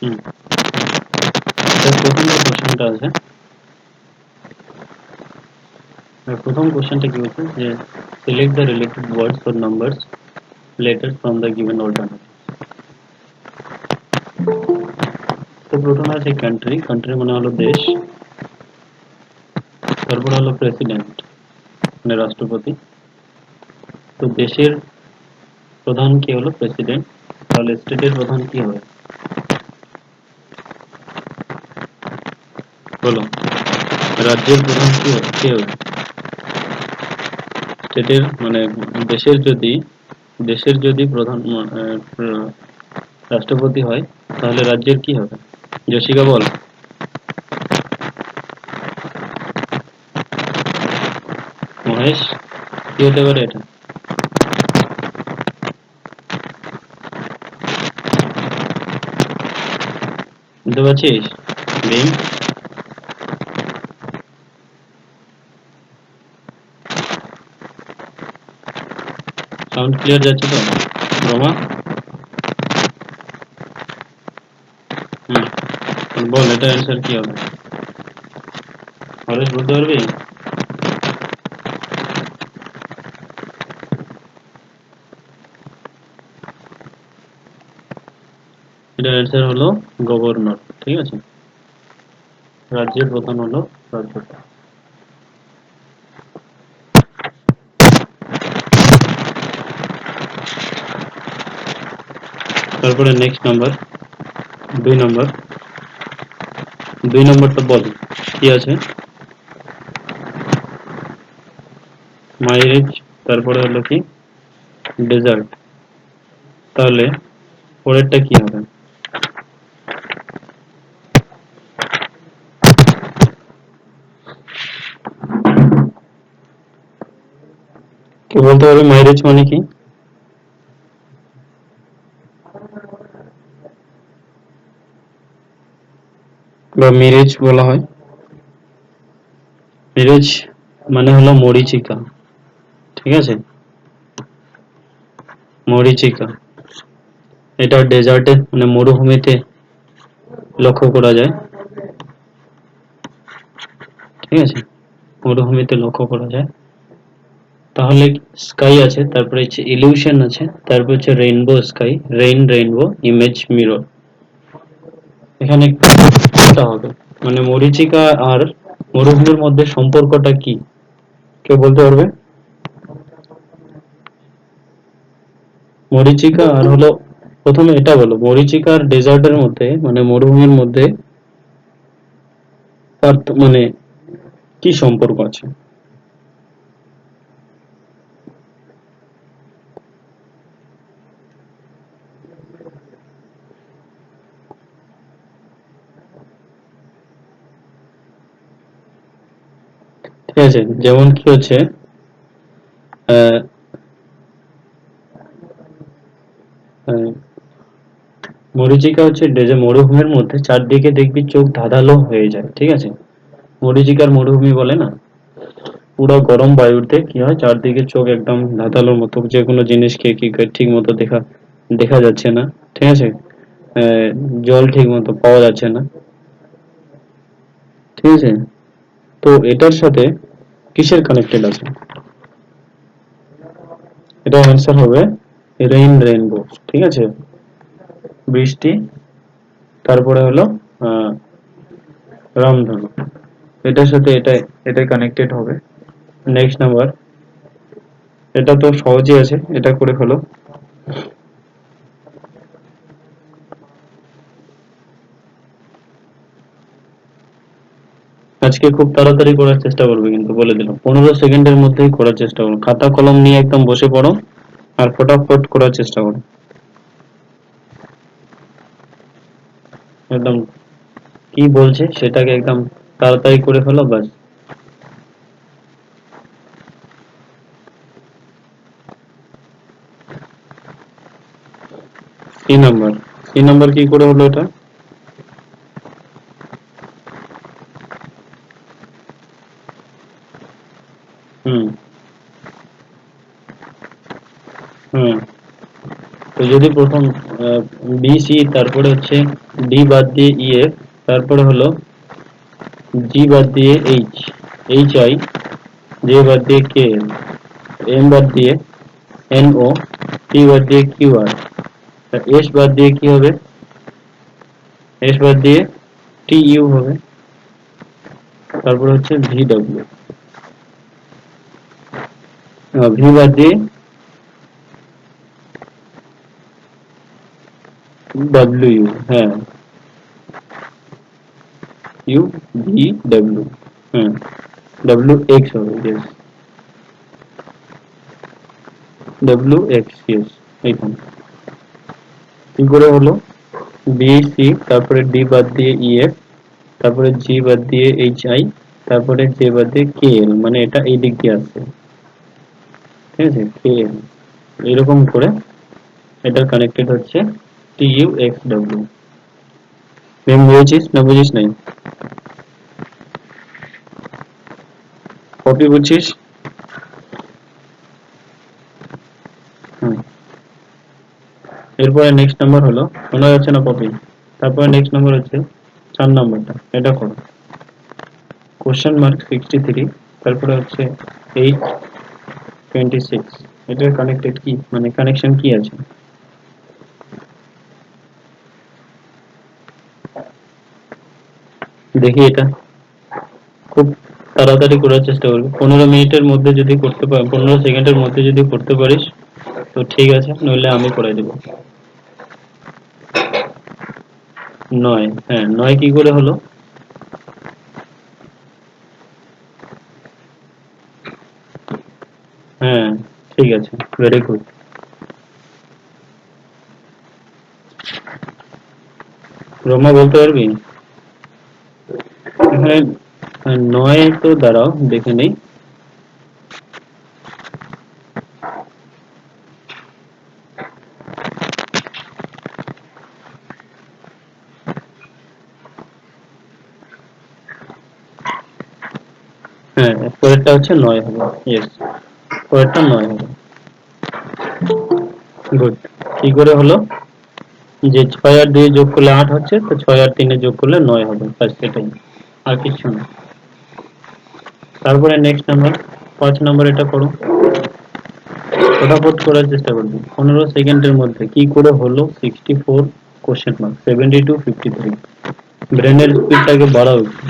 হুম, এটার প্রথম যে কোশ্চেনটা আছে, প্রথম কোশ্চেনটা কি হচ্ছে যে select the related words or numbers letter from the given alternative. তো প্রথমে আছে কান্ট্রি, কান্ট্রি মানে হলো দেশ। তারপর হলো প্রেসিডেন্ট মানে রাষ্ট্রপতি। তো দেশের প্রধান কি হলো প্রেসিডেন্ট, তাহলে স্টেটের প্রধান কি হবে বলো? রাজ্যের প্রধান কি হবে, কে হবে? স্টেটের মানে দেশের যদি দেশের যদি প্রধান রাষ্ট্রপতি হয় তাহলে রাজ্যের কি হবে? যশিকা বল। মহেশ, কি হতে পারে এটা? বুঝতে পারছিস? ভীম, সাউন্ড ক্লিয়ার যাচ্ছে তো? রমা, বল এটা অ্যান্সার কি হবে? হরেশ বলতে পারবি? এটার অ্যান্সার হলো গভর্নর। ঠিক আছে, রাজ্যের প্রধান হলো রাজ্যপাল। তারপরে নেক্সট নাম্বার, 2 নম্বর। 2 নম্বরটা বল কি আছে? মাইলেজ, তারপরে হলো কি ডেজার্ট। তাহলে পরেরটা কি হবে? কে বলতে পারবে মাইলেজ মানে কি? বা মিরেজ বলা হয়। মিরেজ মানে হলো মরীচিকা। ঠিক আছে, মরীচিকা। এটা ডেজার্টে মানে মরুভূমিতে লক্ষ্য করা যায়। ঠিক আছে, মরুভূমিতে লক্ষ্য করা যায়। তাহলে স্কাই আছে, তারপরে হচ্ছে ইলিউশন আছে, তারপর হচ্ছে rainbow sky, rainbow image mirror. এখানে কোনটা হবে? মানে মরীচিকা আর মরুভূমির মধ্যে সম্পর্কটা কি, কেউ বলতে পারবে? মরীচিকা আর হলো, প্রথমে এটা বলো মরীচিকা আর ডেজার্টের মধ্যে মানে মরুভূমির মধ্যে মানে কি সম্পর্ক আছে? ঠিক আছে, যেমন কি হচ্ছে আহ, আহ, মরীচিকা হচ্ছে যে মরুভূমির মধ্যে চারদিকে দেখবি চোখ ধাঁধালো হয়ে যায়। ঠিক আছে, মরীচিকার মরুভূমি বলে না, পুরো গরম বায়ুতে কি হয় চারদিকে চোখ একদম ধাঁধালোর মতো, যে কোনো জিনিসকে কি ঠিক মতো দেখা দেখা যাচ্ছে না। ঠিক আছে, আহ, জল ঠিক মতো পাওয়া যাচ্ছে না। ঠিক আছে, তো এটার সাথে কিসের কানেক্টেড আছে? এটা অ্যান্সার হবে রেইনবো। ঠিক আছে, বৃষ্টি, তারপরে হলো আহ, রামধনু, এটার সাথে এটাই কানেক্টেড হবে। নেক্সট নাম্বার, এটা তো সহজই আছে, এটা করে ফেলো। আজকে খুব তাড়াতাড়ি করার চেষ্টা করবে, কিন্তু বলে দিলাম 15 সেকেন্ডের মধ্যেই করার চেষ্টা করো, খাতা কলম নিয়ে একদম বসে পড়ো আর ফটাফট করার চেষ্টা করো। একদম কি বলছে সেটাকে একদম তাড়াতাড়ি করে ফেলো ব্যাস। 3 নম্বর, 3 নম্বর কি করে হলো এটা? হুম, হুম। তো যদি প্রথম বি সি তারপরে হচ্ছে ডি বাদ দিয়ে ইএফ, তারপরে হলো জি বাদ দিয়ে এইচ আই, জে বাদ দিয়ে কে এল, এম বাদ দিয়ে এন ও, টি বাদ দিয়ে কিউ আর, এস বাদ দিয়ে কি হবে, এস বাদ দিয়ে টি ইউ হবে, তারপর হচ্ছে ভি ডাব্লিউ, ভি বাদ দিয়ে ডাব্লিউ ইউ, হ্যাঁ ইউ ভি ডাব্লিউ, হ্যাঁ ডাব্লিউ এক্স হবে, ইয়েস ডাব্লিউ এক্স, ইয়েস এইখানে কি করে হলো, বি সি, তারপরে ডি বাদ দিয়ে ইএফ, তারপরে জি বাদ দিয়ে এইচ আই, তারপরে জে বাদ দিয়ে কে এল, মানে এটা এই দিক দিয়ে আসছে, ঠিক আছে, কে এল, এরকম করে এটা কানেক্টেড হচ্ছে টি ইউ এক্স ডাব্লিউ। মেম বুঝেছিস না বুঝিস নাই? কপি বুঝছিস? হুম। এরপরে নেক্সট নাম্বার হলো, শোনা যাচ্ছে না কপি? তারপরে নেক্সট নাম্বার হচ্ছে 4 নাম্বারটা, এটা করো। কোশ্চেন মার্ক 63, তারপরে হচ্ছে 826, এটার কানেক্টেড কি, মানে কানেকশন কি আছে দেখি। এটা খুব তাড়াতাড়ি করার চেষ্টা করবি, 15 মিনিটের মধ্যে যদি করতে পার, 15 সেকেন্ডের মধ্যে যদি করতে পারিস তো ঠিক আছে, নইলে আমি করাই দেবো। 9, হ্যাঁ 9 কি করে হলো? হ্যাঁ ঠিক আছে, ভেরি গুড। রোমা বলতে পারবি? এখানে 9 তো দাঁড়াও দেখে নেই। হ্যাঁ পরেরটা হচ্ছে 9 হবে, ইয়েস পরেরটা 9 হবে, গুড। কি করে হলো? যে 6 আর 2 যোগ করলে 8 হচ্ছে, তো 6 আর 3 যোগ করলে 9 হবে, ব্যাস সেটাই, আর কিছু না। তারপরে নেক্সট নাম্বার 5 নাম্বার, এটা করো, ফটাফট করার চেষ্টা করবে, 15 সেকেন্ডের মধ্যে কি করে হলো 64 কোশ্চেন মার্ক 72 53। ব্রেনের স্পিডটাকে বাড়াও একটু।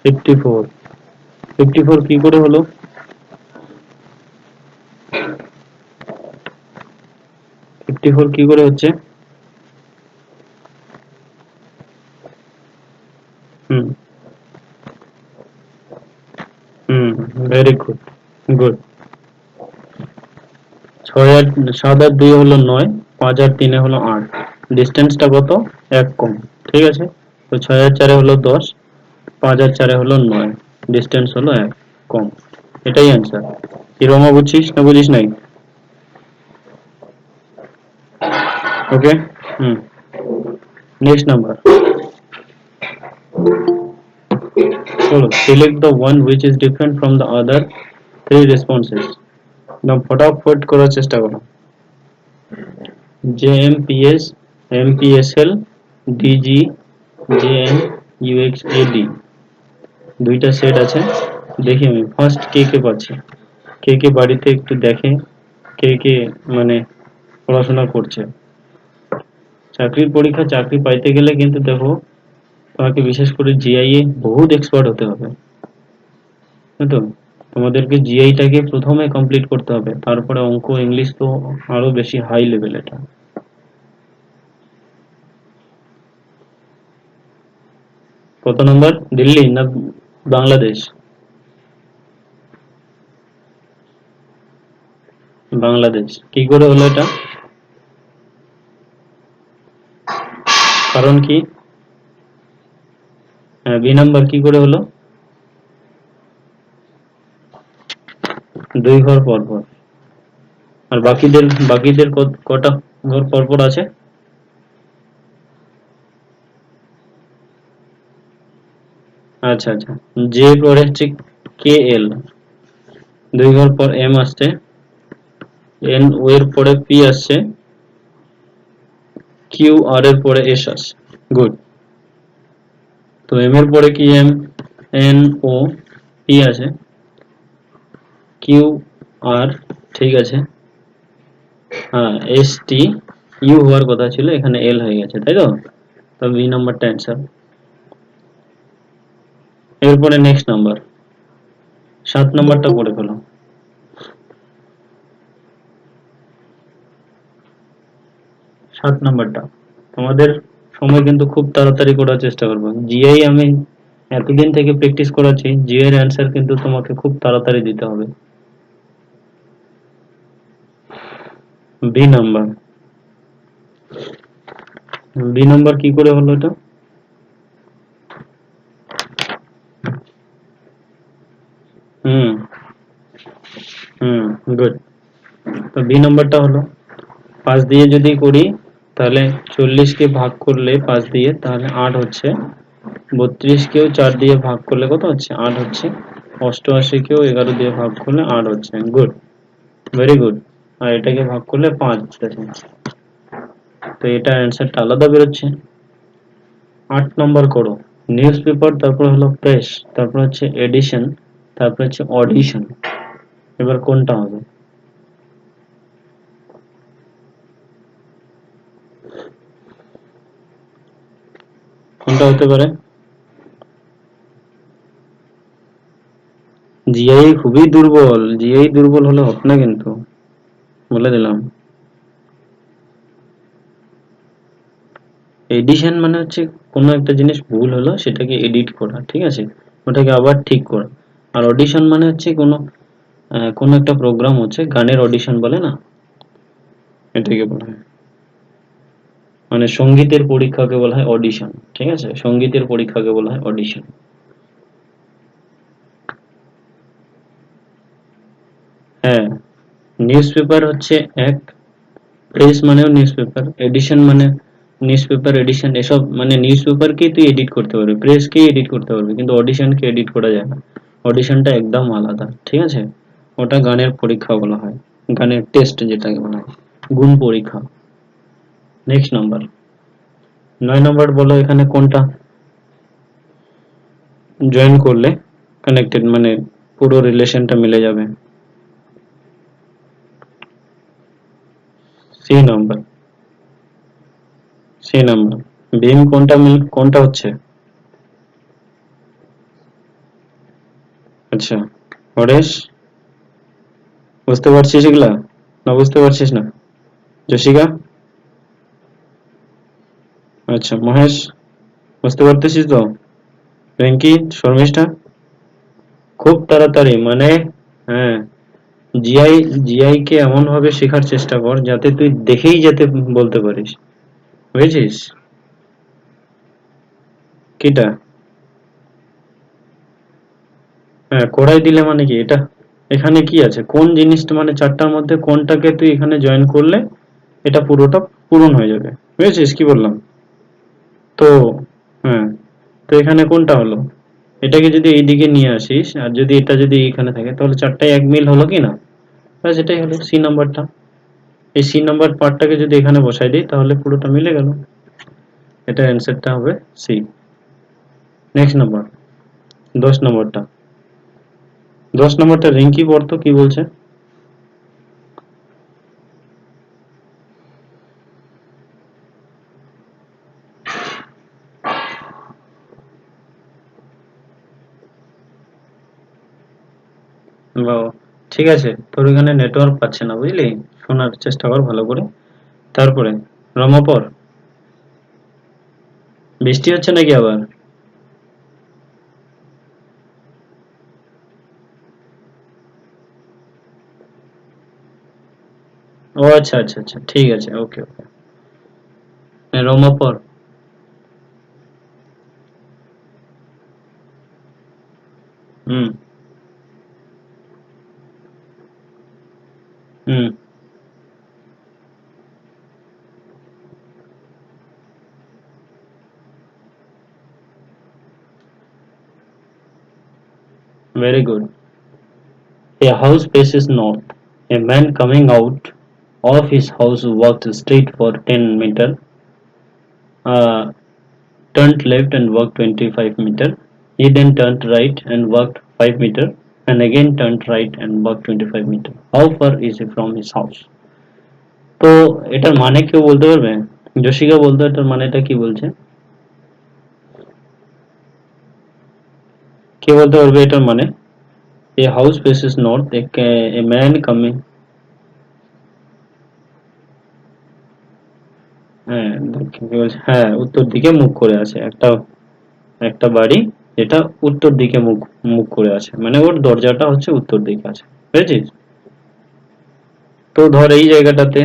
54, 54 কি করে হলো? 54 কি করে হচ্ছে? হুম হুম, ভেরি গুড, গুড। 6 আর 7 আর 2 হলো 9, 5 আর 3 হলো 8, ডিস্টেন্সটা কত? 1 কম, ঠিক আছে। তো 6 আর 4 হলো 10, 5 আর 4 হলো 9, ডিস্টেন্স হলো 1 কম, এটাই অ্যান্সার। কি রোমা বুঝছিস না বুঝিস নাই? ওকে, হুম। নেক্সট নাম্বার, চলো, select the one which is different from the other three responses. না ফটাফট করার চেষ্টা করো। জেএমপিএস, এমপিএসএল, ডিজি, জেএন, ইউএক্সএডি, দুইটা সেট আছে। দেখি আমি ফার্স্ট কে কে পাচ্ছি, কে কে বাড়িতে একটু দেখে, কে কে মানে পড়াশোনা করছে। চাকরির পরীক্ষা, চাকরি পাইতে গেলে কিন্তু দেখো তোমাকে বিশেষ করে জিআই এ বহুত এক্সপার্ট হতে হবে, তাই তো? তোমাদেরকে জিআইটাকে প্রথমে কমপ্লিট করতে হবে, তারপরে অঙ্ক ইংলিশ তো আরো বেশি হাই লেভেল এটা। কত নম্বর? দিল্লি না বাংলাদেশ? বাংলাদেশ কি করে হলো এটা? কারণ কি? হ্যাঁ বি নাম্বার কি করে হলো? 2 ঘর পর পর। আর বাকিদের কটা ঘর পর পর আছে? আচ্ছা আচ্ছা, যে পরে হচ্ছে কে এল, 2 ঘর পর এম আসছে, এন ও এর পরে পি আসছে, কিউ আর এর পরে এস আসছে। গুড। তো এম এর পরে কি এম, এন ও পি আছে, কিউ আর, ঠিক আছে, হ্যাঁ এস টি, ইউ হওয়ার কথা ছিল, এখানে এল হয়ে গেছে, তাই তো? তো বি নাম্বারটা অ্যান্সার। এরপরে নেক্সট নাম্বার, 7 নাম্বারটা পড়ে ফেলো। 7 নাম্বারটা তোমাদের সময় কিন্তু খুব তাড়াতাড়ি করার চেষ্টা করবো। জিআই আমি এতদিন থেকে প্র্যাকটিস করাচ্ছি, জিআই এর অ্যান্সার কিন্তু তোমাকে খুব তাড়াতাড়ি দিতে হবে। বি নাম্বার, বি নাম্বার কি করে হলো এটা? হুম হুম, গুড। তো বি নাম্বারটা হলো 5 দিয়ে যদি করি তাহলে 40 কে ভাগ করলে 5 দিয়ে তাহলে 8 হচ্ছে, 32 কেও 4 দিয়ে ভাগ করলে কত হচ্ছে? 8 হচ্ছে, 88 কেও 11 দিয়ে ভাগ করলে 8 হচ্ছে। Good, very good. আর এটাকে ভাগ করলে 5 হচ্ছে, তো এটা অ্যান্সারটা আলাদা বেরোচ্ছে। 8 নম্বর করো, নিউজ পেপার, তারপর হলো প্রেস, তারপর হচ্ছে এডিশন, তারপর হচ্ছে অডিশন। এবার কোনটা হবে? কোনটা হতে পারে? জিআই খুবই দুর্বল, জিআই দুর্বল হলে হবে না কিন্তু, বলে দিলাম। এডিশন মানে হচ্ছে কোনো একটা জিনিস ভুল হলো সেটাকে এডিট করা, ঠিক আছে, ওটাকে আবার ঠিক করা। আর অডিশন মানে হচ্ছে কোনো একটা প্রোগ্রাম হচ্ছে, গানের অডিশন বলে না, এটাকে বলা হয়, মানে সঙ্গীতের পরীক্ষাকে বলা হয় অডিশন, ঠিক আছে, সঙ্গীতের পরীক্ষাকে বলা হয় অডিশন। হ্যাঁ, নিউজ পেপার হচ্ছে এক, প্রেস মানেও নিউজ পেপার, এডিশন মানে নিউজ পেপার এডিশন, এসব মানে নিউজ পেপারকেই তুই এডিট করতে পারবি, প্রেসকেই এডিট করতে পারবি, কিন্তু অডিশনকে এডিট করা যায় না। অডিশনটা একদম আলাদা, ঠিক আছে, ওটা গানের পরীক্ষা বলা হয়, গানের টেস্ট যেটাকে বলা হয়, গুণ পরীক্ষা। নেক্সট নাম্বার, 9 নম্বর বলো এখানে কোনটা জয়েন করলে কানেক্টেড মানে পুরো রিলেশনটা মিলে যাবে? সি নাম্বার, সি নাম্বার, ভীম কোনটা হচ্ছে? আচ্ছা, হরেশ, বুঝতে পারছিস এগুলা না বুঝতে পারছিস না? যশিকা, আচ্ছা মহেশ, বুঝতে পারতেছিস তো? রিঙ্কি, শর্মিষ্ঠা, খুব তাড়াতাড়ি মানে, হ্যাঁ, জিআই, জিআই কে এমন ভাবে শেখার চেষ্টা কর যাতে তুই দেখেই যাতে বলতে পারিস, বুঝেছিস? কিটা? হ্যাঁ, করাই দিলে মানে কি এটা, এখানে কি আছে, কোন জিনিসটা মানে 4টার মধ্যে কোনটাকে তুই এখানে জয়েন করলে এটা পুরোটা পূরণ হয়ে যাবে, বুঝেছিস কি বললাম? তো হ্যাঁ, তো এখানে কোনটা হলো, এটাকে যদি এইদিকে নিয়ে আসিস আর যদি এটা যদি এখানে থাকে তাহলে 4টায় এক মিল হলো কি না? ব্যাস এটাই হলো সি নাম্বারটা। এই সি নাম্বার পার্টটাকে যদি এখানে বসাই দিই তাহলে পুরোটা মিলে গেল, এটা অ্যান্সারটা হবে সি। নেক্সট নাম্বার, 10 নম্বরটা, 10 নম্বরটা রিঙ্কি পড়তো কি বলছে? বাহ, ঠিক আছে, তোর এখানে নেটওয়ার্ক পাচ্ছে না বুঝলি, শোনার চেষ্টা কর ভালো করে। তারপরে রমাপর, বৃষ্টি হচ্ছে নাকি আবার? ও আচ্ছা আচ্ছা আচ্ছা, ঠিক আছে, ওকে ওকে। রমাপর, হুম, Very good. A house faces north. A man coming out of his house walked straight for 10 meter, uh, turned left and walked 25 meter. He then turned right and walked 5 meter and again turned right and walked 25 meter. How far is he from his house? তো এটার মানে কেউ বলতে পারবে? জশিকা বলতো এটার মানেটা কি বলছে? কে বলতে পারবে এটার মানে? A house faces north. A man coming. হ্যাঁ, কি বলছে? হ্যাঁ, উত্তর দিকে মুখ করে আছে। একটা একটা বাড়ি যেটা উত্তর দিকে মুখ মুখ করে আছে, মানে ওর দরজাটা হচ্ছে উত্তর দিকে আছে, বুঝেছিস? তো ধর এই জায়গাটাতে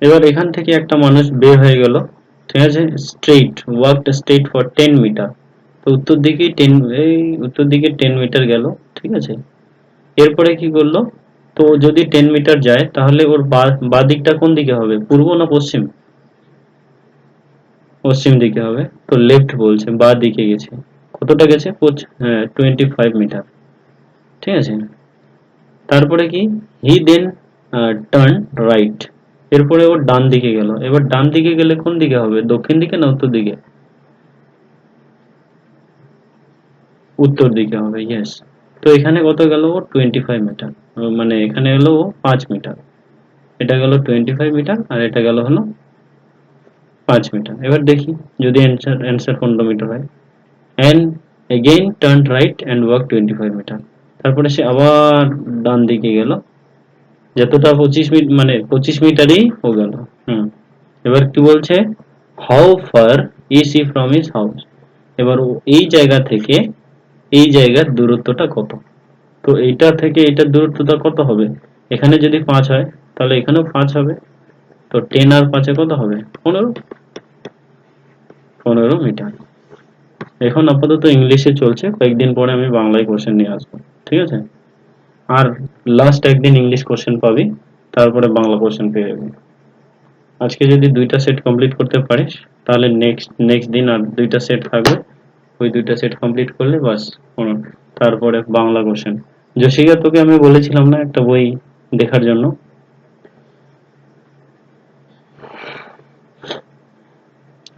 এবার এখান থেকে একটা মানুষ বের হয়ে গেল, ঠিক আছে, straight walked straight for 10 metre. তো উত্তর দিকে এই উত্তর দিকে 10 মিটার গেল, ঠিক আছে। এরপরে কি করলো? তো যদি 10 মিটার যায় তাহলে ওর বা দিকটা কোন দিকে হবে, পূর্ব না পশ্চিম? পশ্চিম দিকে হবে। তো লেফট বলছে, বা দিকে গেছে। কতটা গেছে? হ্যাঁ, 25 মিটার, ঠিক আছে। তারপরে কি? হি দেন টার্ন রাইট। এরপরে ও ডান দিকে গেল। এবার ডান দিকে গেলে কোন দিকে হবে, দক্ষিণ দিকে না উত্তর দিকে? উত্তর দিকে হবে, ইয়েস। তো এখানে কত গেল? ও 25 মিটার, মানে এখানে হলো ও 5 মিটার। এটা গেল 25 মিটার আর এটা গেল হলো 5 মিটার। এবার দেখি যদি অ্যান্সার 15 মিটার হয়। And again turn right and walk 25 metre. তারপরে সে আবার ডান দিকে গেল, যতটা 25 মিটার, মানে 25 মিটারই ও গেল। হুম। এবার কি বলছে? How far is he from his house. এবার ও এই জায়গা থেকে এই জায়গার দূরত্বটা কত? তো এইটা থেকে এইটার দূরত্বটা কত হবে? এখানে যদি 5 হয় তাহলে এখানেও 5 হবে। তো 10 আর 5 কত হবে? 15 মিটার। এখন আপাতত ইংলিশে চলছে, কয়েকদিন পরে আমি বাংলায় কোশ্চেন নিয়ে আসবো, ঠিক আছে। আর লাস্ট একদিন ইংলিশ কোশ্চেন পাবি, তারপরে বাংলা কোশ্চেন পেয়ে যাবি। আজকে যদি 2টা সেট কমপ্লিট করতে পারিস তাহলে নেক্সট দিন আর 2টা সেট থাকবে। ওই 2টা সেট কমপ্লিট করলে বাস, তারপরে বাংলা কোশ্চেন। যশিকা, তোকে আমি বলেছিলাম না একটা বই দেখার জন্য?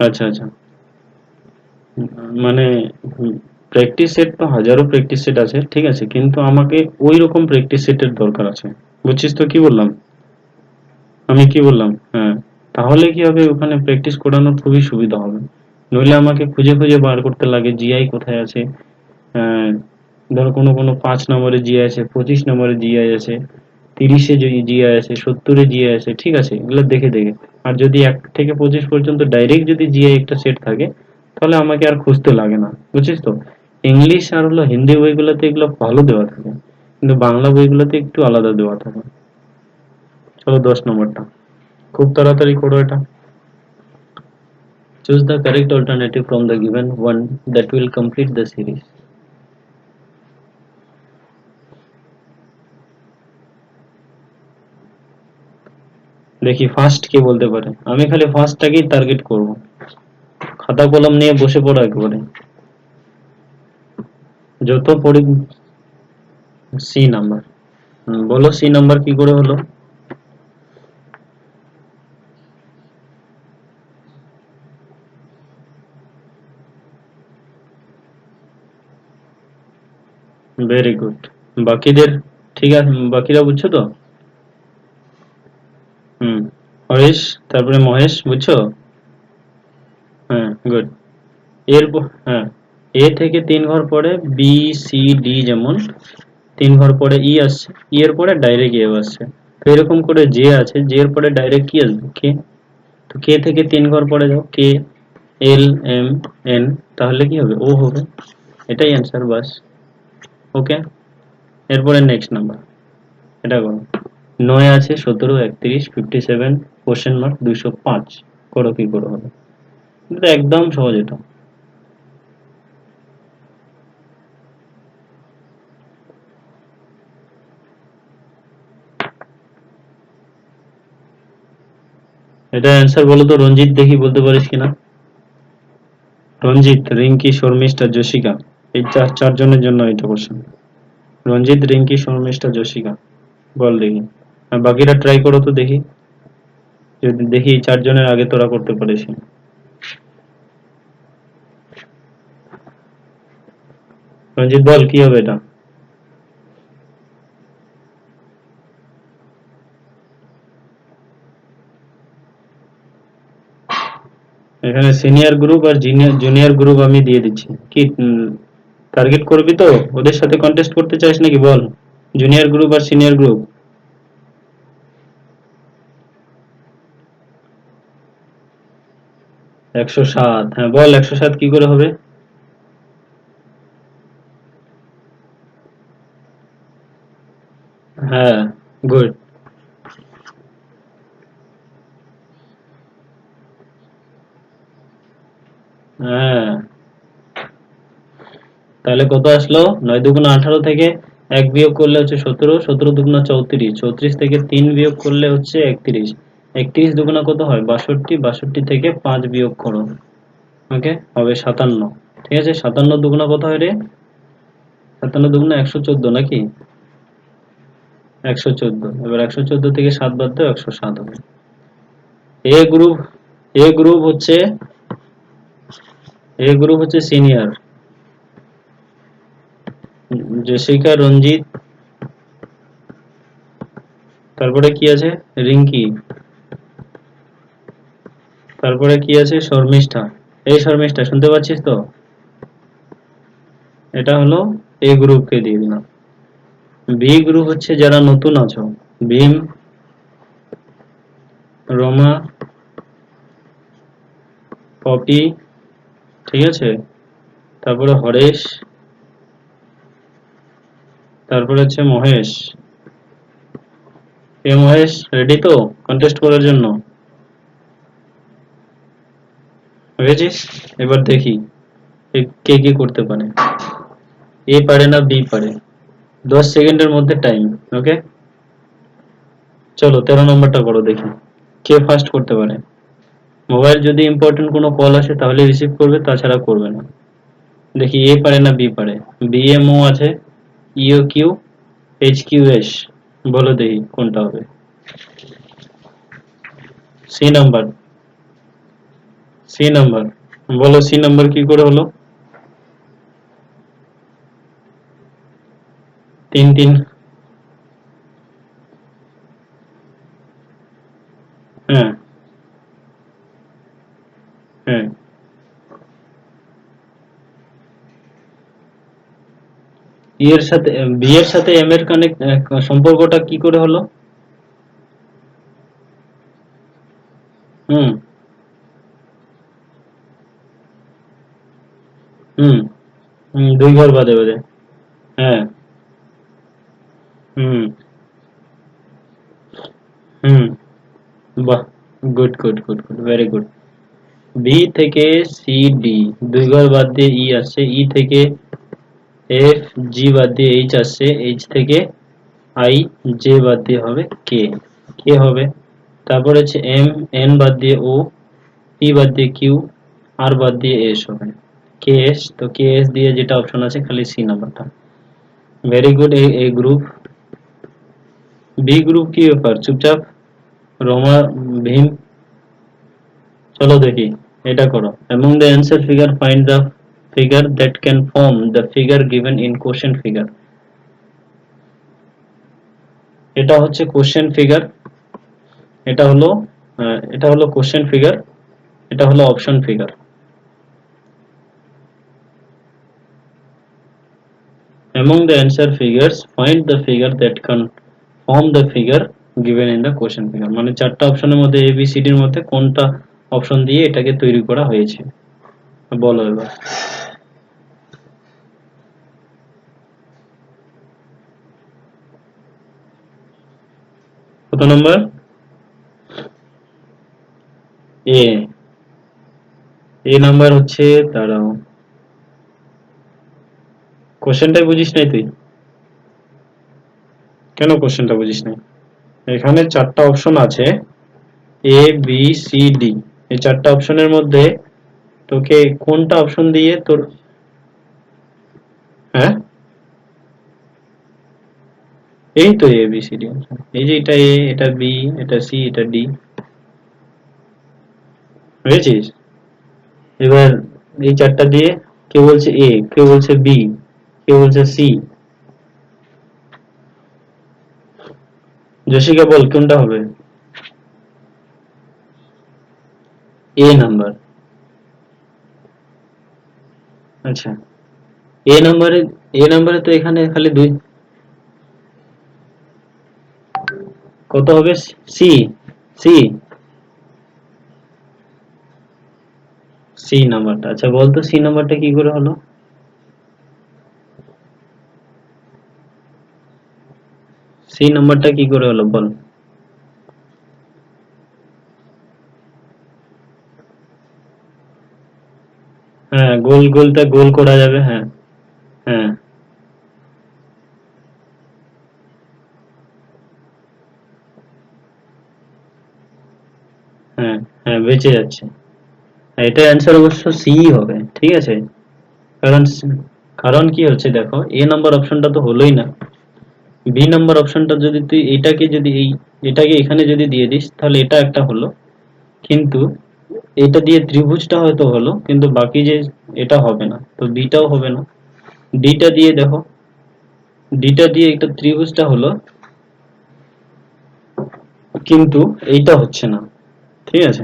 আচ্ছা আচ্ছা। মানে প্র্যাকটিস সেট তো হাজারো প্র্যাকটিস সেট আছে, ঠিক আছে, কিন্তু আমাকে ওই রকম প্র্যাকটিস সেটের দরকার আছে। বুঝছিস তো কি বললাম? আমি কি বললাম? হ্যাঁ। তাহলে কি হবে, ওখানে প্র্যাকটিস করানোর খুবই সুবিধা হবে। নইলে আমাকে খুঁজে খুঁজে বার করতে লাগে জিআই কোথায় আছে। আহ, ধরো কোনো কোনো 5 নম্বরে জিআই আছে, 25 নম্বরে জিআই আছে, 30-এ জিআই আছে, 70-এ জিআই আছে, ঠিক আছে, এগুলো দেখে দেখে। আর যদি 1 থেকে 25 পর্যন্ত ডাইরেক্ট যদি জিআই একটা সেট থাকে তাহলে আমাকে আর খুঁজতে লাগে না, বুঝছিস তো। ইংলিশ আর হলো হিন্দি বইগুলোতে এগুলো ভালো দেওয়া থাকে, কিন্তু বাংলা বইগুলোতে একটু আলাদা দেওয়া থাকে। চলো 10 নম্বরটা খুব তাড়াতাড়ি করো এটা। Choose the correct alternative from the given one that will complete the series. দেখি ফার্স্ট কে বলতে পারে। আমি খালি ফার্স্টটাকেই টার্গেট করব। খাতা কলম নিয়ে বসে পড়ো একেবারে। যত পড়ি। C number. বলো সি নাম্বার কি করে হলো? Very good. বাকিদের ঠিক আছে, বাকিরা বুঝছো তো? হুম। হরেশ, তারপরে মহেশ, বুঝছো? হ্যাঁ, গুড। হ্যাঁ, এ থেকে 3 ঘর পরে বি, সি, ডি, যেমন 3 ঘর পরে ই আসছে, ই এর পরে ডাইরেক্ট এ আসছে। তো এরকম করে জে আছে, জে এর পরে ডাইরেক্ট কি আসবে? কে। তো কে থেকে 3 ঘর পরে যাও, কে, এল, এম, এন, তাহলে কি হবে? ও হবে। এটাই অ্যান্সার, বাস। ওকে। এরপরে নেক্সট নাম্বার, এটা করো। 9 আছে, 17, 31, 57, কোশ্চেন মার্ক, 205। করো, কি করে হবে? এটা একদম সহজ এটা। এটা অ্যান্সার বলো তো রঞ্জিত, দেখি বলতে পারিস কিনা। রঞ্জিত, রিঙ্কি, শর্মিষ্ঠা, যশিকা। এই চারজনের জন্য এটা কোশ্চেন। রঞ্জিত, রিঙ্কি, শর্মিষ্ঠা, জশিকা, বল দেখি। আর বাকিরা ট্রাই করো তো দেখি, যদি দেখি এই চারজনের আগে তোরা করতে পারিস। রঞ্জিত বল কি হবে এটা। এখানে সিনিয়র গ্রুপ আর জুনিয়র গ্রুপ আমি দিয়ে দিচ্ছি। কি টার্গেট করবি তো, ওদের সাথে কন্টেস্ট করতে চাইছ নাকি বল। জুনিয়র গ্রুপ আর সিনিয়র গ্রুপ। 107, হ্যাঁ বল 107 কি করে হবে। হ্যাঁ, গুড। হ্যাঁ, তাহলে কত আসলো, 9 × 2 = 18 থেকে 1 বিয়োগ করলে হচ্ছে 17, 17 × 2 = 34, 34 থেকে 3 বিয়োগ করলে হচ্ছে 31, 31 দুগুণা কত হয় 62, 62 থেকে 5 বিয়োগ করো, ওকে হবে 57। ঠিক আছে, 57 দুগুণা কত হয় রে, 57 দুগুণা 114 নাকি, 114। এবার 114 থেকে 7 বাদ দাও, 107 হবে। এ গ্রুপ, এ গ্রুপ হচ্ছে, এ গ্রুপ হচ্ছে সিনিয়র, জেসিকা, রঞ্জিত, তারপরে কি আছে রিঙ্কি, তারপরে কি আছে শর্মিষ্ঠা। এই শর্মিষ্ঠা শুনতে পাচ্ছিস তো, এটা হলো এ গ্রুপকে দিয়ে দিলাম। বি গ্রুপ হচ্ছে যারা নতুন আছো, ভীম, রমা, পপি, ঠিক আছে, তারপরে হরেশ, তারপরে হচ্ছে মহেশ। এ মহেশ রেডি তো কন্টেস্ট করার জন্য, হয়েছিস। এবার দেখি কে কি করতে পারে, এ পারে না বি পারে। 10 সেকেন্ডের মধ্যে টাইম, ওকে। চলো 13 নম্বরটা করো দেখি, কে ফার্স্ট করতে পারে। মোবাইল যদি ইম্পর্টেন্ট কোনো কল আসে তাহলে রিসিভ করবে, তাছাড়া করবে না। দেখি এ পারে না বি পারে। বি এম ও আছে, ইও কিউ, এইচ কিউ এস, বলো দেখি কোনটা হবে। সি নাম্বার, সি নাম্বার, বলো সি নাম্বার কি করে হলো। 3 3, হ্যাঁ হ্যাঁ। ই এর সাথে বি এর সাথে এম এর কানেক্ট সম্পর্কটা কি করে হলো। হুম হুম হুম, 2 ঘর বাদে বাদে, হ্যাঁ। হুম হুম, বাহ, good good good good, very good. B থেকে সি ডি, 2 ঘর বাদ দিয়ে ই আসছে, ই থেকে এফ জি বাদ দিয়ে এইচ আসছে, এইচ থেকে আই জে বাদ দিয়ে হবে কে, কে হবে। তারপর হচ্ছে এম, এন বাদ দিয়ে ও, পি বাদ দিয়ে কিউ, আর বাদ দিয়ে এস হবে কে এস। তো কে এস দিয়ে যেটা অপশন আছে খালি সি নাম্বারটা। Very good. A group. B group কি ব্যাপার চুপচাপ, রোমা, ভীম, চলো দেখি এটা করো। among the answer figure find the figure that can form the figure given in question figure। এটা হচ্ছে কোশ্চেন ফিগার, এটা হলো এটা হলো কোশ্চেন ফিগার, এটা হলো option figure. among the answer figures find the figure that can form the figure given in the question figure। মানে চারটা অপশনের মধ্যে এ বি সি ডির মধ্যে কোনটা অপশন দিয়ে এটাকে তৈরি করা হয়েছে, বলো এবার। কত নম্বর, এ, এ নাম্বার হচ্ছে, দাঁড়াও, কোশ্চেনটাই বুঝিস নাই তুই, কেন কোশ্চেনটা বুঝিস নাই। এখানে চারটা অপশন আছে, এ বি সি ডি, এই চারটা অপশনের মধ্যে তোকে কোনটা অপশন দিয়ে তোর, হ্যাঁ, এই তো এ বি সি ডি, এই যে এটা এ, এটা বি, এটা সি, এটা ডি। বুঝেছিস? এবার এই চারটা দিয়ে কেউ বলছে এ, কেউ বলছে বি, কেউ বলছে সি। জসিকা বল কোনটা হবে? এ নাম্বার। আচ্ছা, এ নাম্বারে, এ নাম্বারে তো এখানে খালি দুই, কত হবে? সি, সি, সি নাম্বারটা। আচ্ছা বলতো সি নাম্বারটা কি করে হলো? সি নাম্বারটা কি করে হলো বল? হ্যাঁ, গোল গোলটা গোল করা যাবে, হ্যাঁ। হ্যাঁ, হ্যাঁ, হ্যাঁ, বেঁচে যাচ্ছে। এটার অ্যান্সার অবশ্য সি হবে, ঠিক আছে। কারণ কারণ কি হচ্ছে দেখো, এ নাম্বার অপশনটা তো হলোই না। বি নাম্বার অপশনটা যদি তুই এটাকে যদি এই, এটাকে এখানে যদি দিয়ে দিস তাহলে এটা একটা হলো, কিন্তু এটা দিয়ে ত্রিভুজটা হয়তো হলো, কিন্তু বাকি যে এটা হবে না, তো বিটাও হবে না। ডিটা দিয়ে দেখো, ডিটা দিয়ে একটা ত্রিভুজটা হলো, কিন্তু এইটা হচ্ছে না, ঠিক আছে।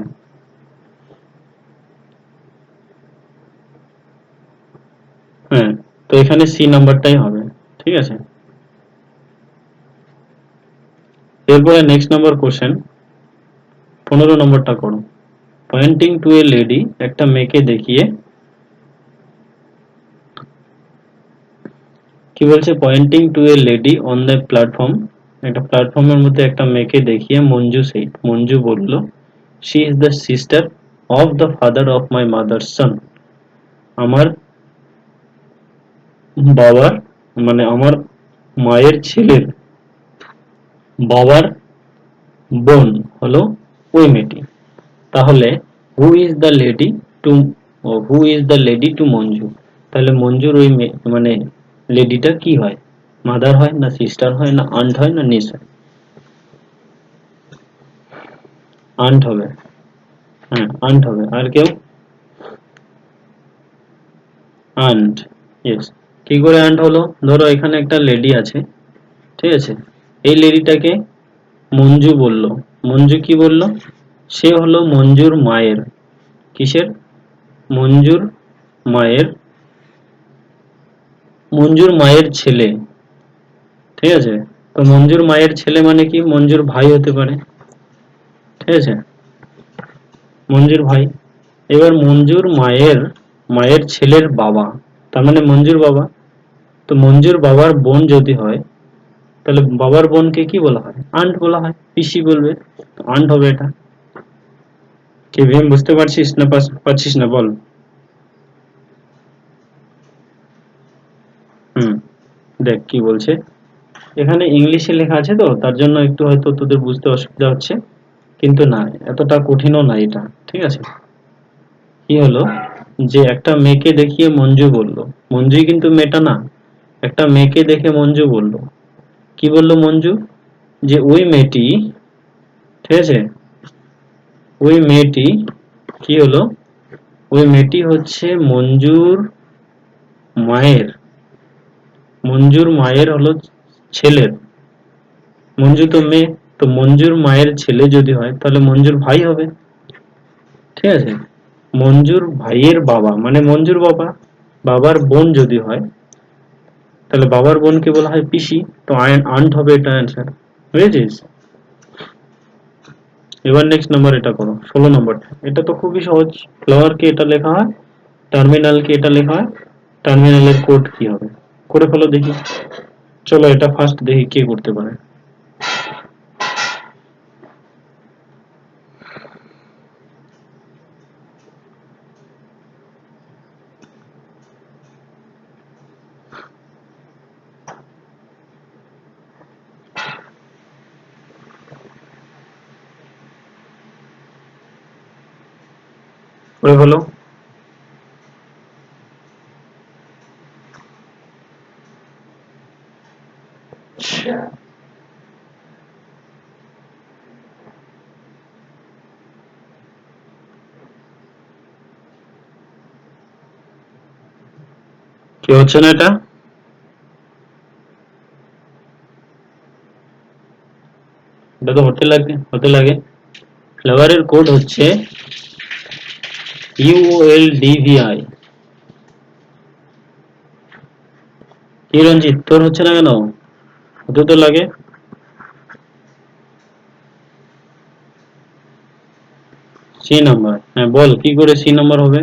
হ্যাঁ, তো এখানে সি নাম্বারটাই হবে, ঠিক আছে। এরপরে নেক্সট নাম্বার কোশ্চেন, 15 নম্বরটা করো। পয়েন্টিং টু এ লেডি, একটা মেয়েকে দেখিয়ে, কি বলছে? Pointing to a lady on the platform, একটা প্ল্যাটফর্মের মধ্যে একটা মেয়েকে দেখিয়ে মঞ্জু সেই, মঞ্জু বলল, she is the sister of the father of my mother সন। আমার বাবার, মানে আমার মায়ের ছেলের বাবার বোন হলো ওই মেয়েটি। তাহলে who is the lady to, who is the lady to Manju? তাহলে মঞ্জুর ওই মানে লেডিটা কি হয়? মাদার হয় না সিস্টার হয় না আন্ট হয় না নিস হয়? আন্ট হবে। হ্যাঁ, আন্ট হবে। আর কেউ? Aunt, yes. কি করে আন্ট হলো? ধরো এখানে একটা লেডি আছে, ঠিক আছে। এই লেডিটাকে মঞ্জু বলল। মঞ্জু কি বলল? সে হলো মঞ্জুর মায়ের, কিসের? মঞ্জুর মায়ের, মঞ্জুর মায়ের ছেলে, ঠিক আছে। তো মঞ্জুর মায়ের ছেলে মানে কি? মঞ্জুর ভাই হতে পারে, ঠিক আছে, মঞ্জুর ভাই। এবার মঞ্জুর মায়ের, মায়ের ছেলের বাবা, তার মানে মঞ্জুর বাবা। তো মঞ্জুর বাবার বোন যদি হয়, তাহলে বাবার বোনকে কি বলা হয়? আন্ট বলা হয়, পিসি বলবে। আন্ট হবে এটা। কি ভীম, বুঝতে পারছিস না পারছিস না বল? হুম, দেখ কি বলছে। এখানে ইংলিশে লেখা আছে তো তার জন্য একটু হয়তো তোদের বুঝতে অসুবিধা হচ্ছে, কিন্তু না, এতটা কঠিনও না এটা, ঠিক আছে। কি হলো, যে একটা মেয়েকে দেখিয়ে মঞ্জু বলল, মঞ্জুই কিন্তু মেয়েটা না, একটা মেয়েকে দেখে মঞ্জু বলল, কি বলল মঞ্জু? যে ওই মেয়েটি, ঠিক আছে, ওই মেয়েটি, কি হলো, ওই মেয়েটি হচ্ছে মঞ্জুর মায়ের, মঞ্জুর মায়ের হলো ছেলের, মঞ্জু তো মেয়ে, তো মঞ্জুর মায়ের ছেলে যদি হয় তাহলে মঞ্জুর ভাই হবে, ঠিক আছে। মঞ্জুর ভাইয়ের বাবা মানে মঞ্জুর বাবা, বাবার বোন যদি হয় তাহলে বাবার বোনকে বলা হয় পিসি। তো আন্ট হবে এটা অ্যান্সার, বুঝেছিস? এবার নেক্সট নাম্বার এটা করো, 16 নম্বরটা। এটা তো খুবই সহজ। ফ্লাওয়ার কে এটা লেখা হয়, টার্মিনাল কে এটা লেখা হয়, টার্মিনালের কোড কি হবে? করে ফেলো দেখি। চলো এটা ফার্স্ট দেখি কে করতে পারে। করে ফেলো। কি হচ্ছে না এটা? এটা তো হতে লাগে। ফ্লেভারের কোড হচ্ছে UOLDVI। কি রঞ্জিত, তোর হচ্ছে না কেন? হতে তো লাগে। সি নাম্বার, হ্যাঁ বল কি করে সি নাম্বার হবে?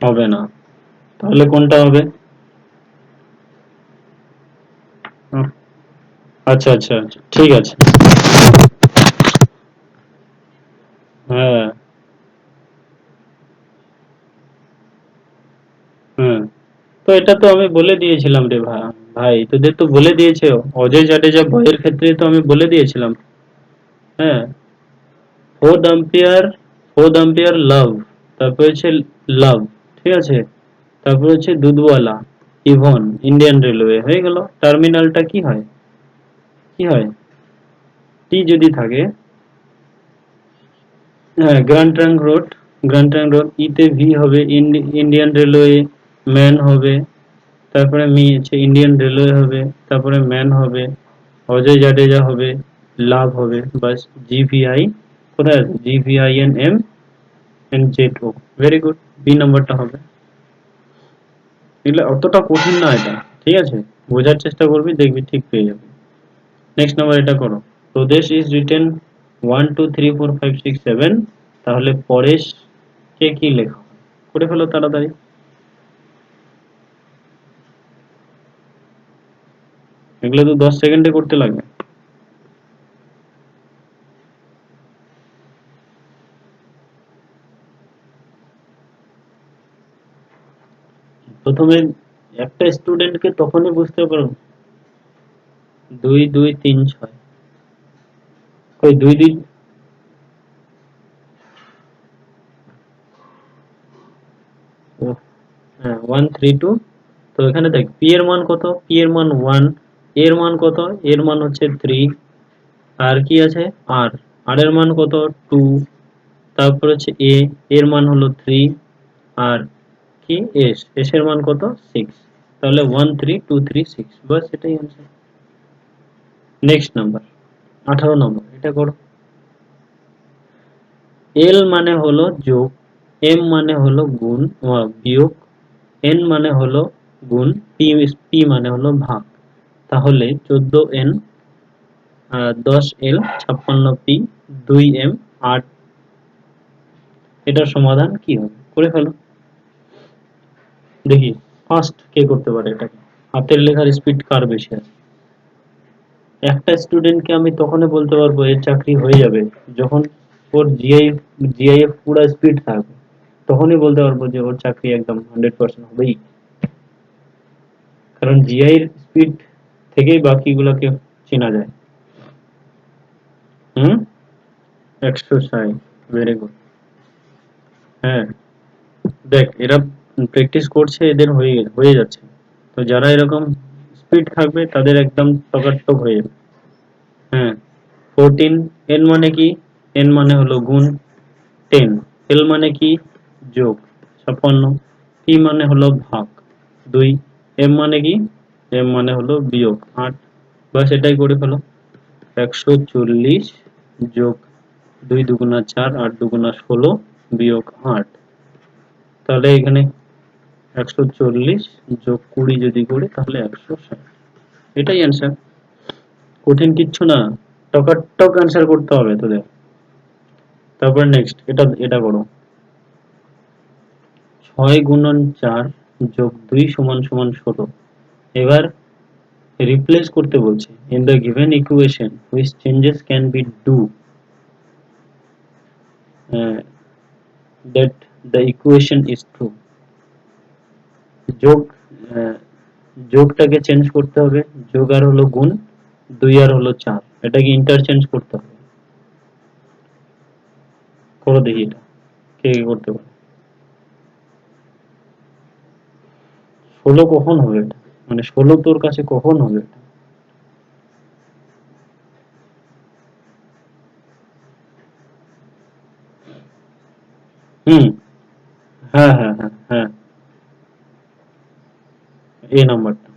হবে না, তাহলে কোনটা হবে? আচ্ছা আচ্ছা আচ্ছা, ঠিক আছে। হ্যাঁ হ্যাঁ, তো এটা তো আমি বলে দিয়েছিলাম রে ভাই। ভাই তোদের তো বলে দিয়েছে, অজয় জাডেজা বয়ের ক্ষেত্রে তো আমি বলে দিয়েছিলাম। হ্যাঁ, ফোর্থ আম্পায়ার লাভ, তারপর হচ্ছে লাভ, ঠিক আছে, তারপর হচ্ছে দুধওয়ালা, ইভন, ইন্ডিয়ান রেলওয়ে হয়ে গেল। টার্মিনালটা কি হয়? কি হয়? টি যদি থাকে, হ্যাঁ, গ্র্যান্ড ট্রাঙ্ক রোড, ইতে ভি হবে, ইন্ডিয়ান রেলওয়ে, ম্যান হবে, তারপরে মি হচ্ছে ইন্ডিয়ান রেলওয়ে হবে, তারপরে ম্যান হবে, অজয় জাডেজা হবে, লাভ হবে, বাস। জিভিআই কোথায় আছে? GVINM and ZO। Very good, B নাম্বারটা হবে। এগুলো অতটা কঠিন না এটা, ঠিক আছে, বোঝার চেষ্টা করবি, দেখবি ঠিক পেয়ে যাবি। নেক্সট নাম্বার এটা করো। প্রদেশ ইজ রিটেন 1 2 3 4 5 6 7, তাহলে পরেশ কে কি লেখা হয়? করে ফেলো তাড়াতাড়ি। এগুলো তো 10 সেকেন্ডে করতে লাগবে। প্রথমে একটা স্টুডেন্টকে তখনই বুঝতে পারো। 2 2 3 6, ওই 2 2, হ্যাঁ 1 3 2। তো এখানে দেখ পি এর মান কত, পি এর মান 1, এর মান কত, এর মান হচ্ছে 3, আর কি আছে আর, আর এর মান কত 2, তারপর হচ্ছে এর মান হলো 3, আর কি এস এর মান কত 6। তাহলে 1 3 2 3 6, বাস এটাই आंसर। নেক্সট নাম্বার 18 নম্বর, এটা করো। এল মানে হলো যোগ, এম মানে হলো গুণ বিয়োগ, এন মানে হলো গুণ, পি পি মানে হলো ভাগ। তাহলে 14n, 10l, 56p, 2m, 8, এটার সমাধান কি হবে? করে ফেলো দেখি, ফার্স্ট কে করতে পারে এটাকে। হাতের লেখার স্পিড কার বেশি আছে? একটা স্টুডেন্টকে আমি তখনই বলতে পারবো এর চাকরি হয়ে যাবে, যখন ওর জিআইএফ পুরো স্পিড থাকবে, তখনই বলতে পারবো যে ওর চাকরি একদম 100% হবেই। কারণ জিআই এর স্পিড থেকেই বাকিগুলোকে চেনা যায়। হুম, 160, ভেরি গুড। হ্যাঁ, দেখ এরা প্র্যাকটিস করছে, এদের হয়ে যাচ্ছে। তো যারা এরকম স্পিড থাকবে তাদের একদম টকাটক হয়ে যাবে। হ্যাঁ, 14, এন মানে কি? এন মানে হলো গুণ 10, এল মানে কি? যোগ 56, পি মানে হলো ভাগ 2, এম মানে কি? এম মানে হলো বিয়োগ 8, বাস এটাই করে ফেলো। 140 যোগ 2 দুগুণা 4, 8 দুগুণা 16, বিয়োগ 8। তাহলে এখানে 140 যোগ 20 যদি করি তাহলে 160, এটাই অ্যান্সার। কঠিন কিচ্ছু না, টকাটক অ্যান্সার করতে হবে তোদের। তারপর নেক্সট এটা এটা করো। 6 গুণন 4 যোগ 2 সমান সমান 16। এবার রিপ্লেস করতে বলছে। In the given equation which changes can be do that the equation is true. যোগ, আহ, যোগটাকে চেঞ্জ করতে হবে, যোগ আর হলো গুণ, 2 আর হলো 4, এটাকে ইন্টারচেঞ্জ করতে হবে। করো দেখি এটা কে কে করতে পারে। 16 কখন হবে এটা? মানে 16 তোর কাছে কখন হবে এটা? হুম। হ্যাঁ হ্যাঁ হ্যাঁ হ্যাঁ, এই নাম্বারটা।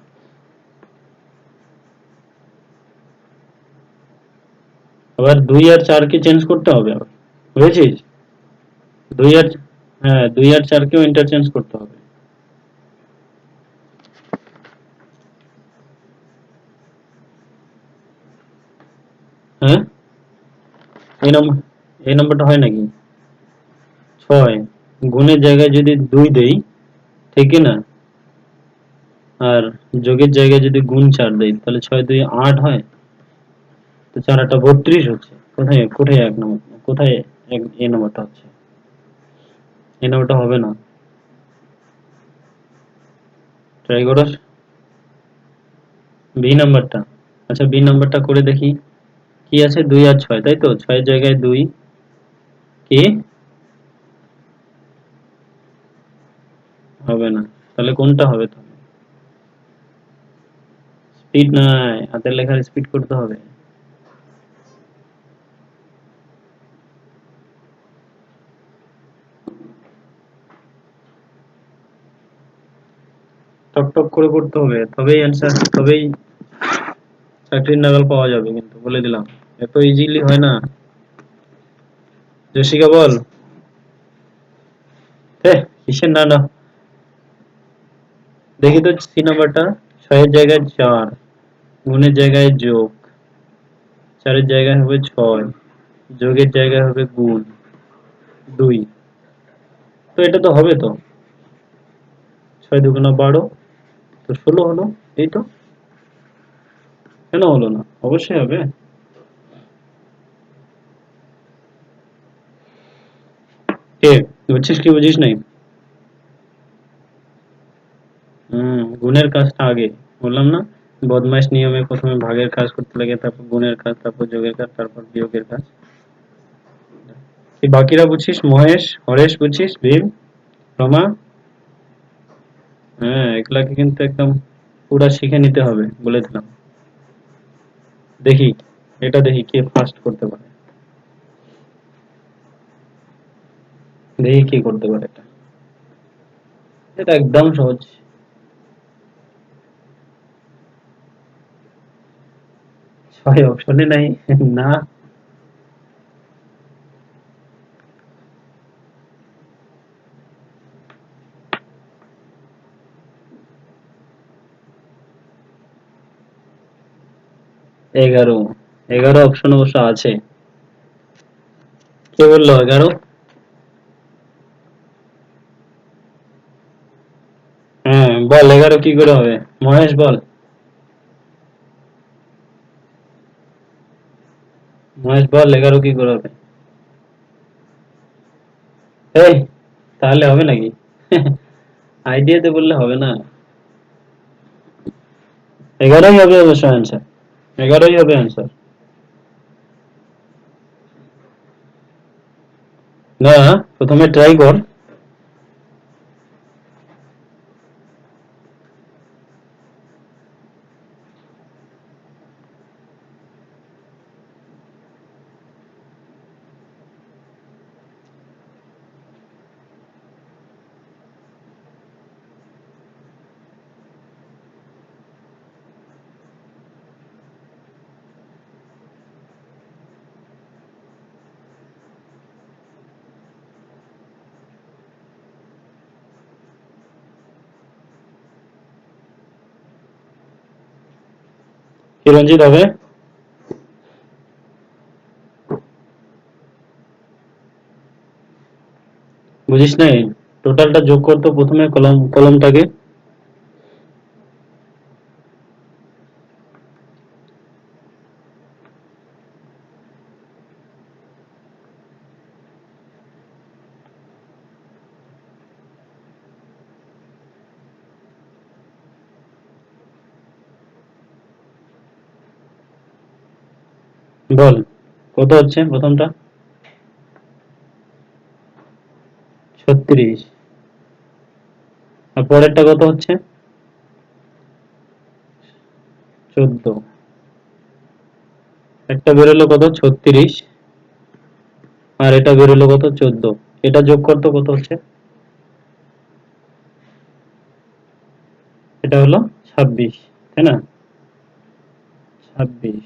আবার 2 আর 4 কে চেঞ্জ করতে হবে আবার, বুঝেছিস? 2 আর, হ্যাঁ 2 আর 4 কেও ইন্টারচেঞ্জ করতে হবে। হ্যাঁ, এই নম্বর, এই নাম্বারটা হয় নাকি? 6 গুণের জায়গায় যদি 2 দেই, ঠিক কি না? আর যোগের জায়গায় যদি গুণ 4 দেই, তাহলে 6 2 8 হয়। তো 4 8 32 হচ্ছে। কোথায় কোথায় এক নম্বর, কোথায় এই নাম্বারটা হচ্ছে? এই নাম্বারটা হবে না। ট্রাই করো বি নাম্বারটা। আচ্ছা বি নাম্বারটা করে দেখি। কি আছে? 2 আর 6, তাই তো? 6 এর জায়গায় 2, কি হবে না? তাহলে কোনটা হবে তাহলে? স্পিড নাই, হাতের লেখার স্পিড করতে হবে। টক টক করে করতে হবে, তবেই অ্যান্সার, তবেই চাকরির নাগাল পাওয়া যাবে, কিন্তু বলে দিলাম। এত ইজিলি হয় না। জেসিকা বল। হে, কিসের না না? দেখি তো সি নাম্বারটা। 6 এর জায়গায় 4, গুণের জায়গায় যোগ, 4 এর জায়গায় হবে 6, যোগের জায়গায় হবে গুণ 2। তো এটা তো হবে তো। 6 দুগুণা 12, তো 16 হলো। এই তো। কেন হলো না? অবশ্যই হবে। কে বুঝছিস কি বুঝিস নাই? গুণের কাজটা আগে, বললাম না? বদমাইশ নিয়মে প্রথমে ভাগের কাজ করতে লাগে, তারপর গুণের কাজ, তারপর যোগের কাজ, তারপর বিয়োগের কাজ। এই বাকিরা বুঝছিস? মহেশ, হরেশ বুঝছিস? ভীম, রমা। হ্যাঁ, এগুলাকে কিন্তু একদম পুরা শিখে নিতে হবে, বলে দিলাম। দেখি, এটা দেখি কে ফার্স্ট করতে পারে। দেখি কে করতে পারে এটা। এটা একদম সহজ। 6 অপশনে নাই। না। 11, 11 অপশন অবশ্য আছে। কে বললো 11? হ্যাঁ বল, 11 কি করে হবে? মহেশ বল। মহেশ বল, 11 কি করে হবে? এই, তাহলে হবে নাকি? আইডিয়াতে বললে হবে না। 11ই হবে অবশ্য অ্যান্সার। 11ই হবে অ্যান্সার। না, প্রথমে ট্রাই কর। কি রঞ্জিত হবে? বুঝিস নাই? টোটালটা যোগ করতো প্রথমে, কলমটাকে। বল কত হচ্ছে প্রথমটা? 36। আর পরেরটা কত হচ্ছে? 14। একটা বেরোলো কত? 36। আর এটা বেরোলো কত? 14। এটা যোগ করতে কত হচ্ছে? এটা হলো 26, তাই না? 26।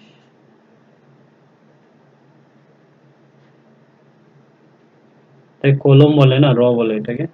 তাই কলম বলে না, র বলে এটাকে।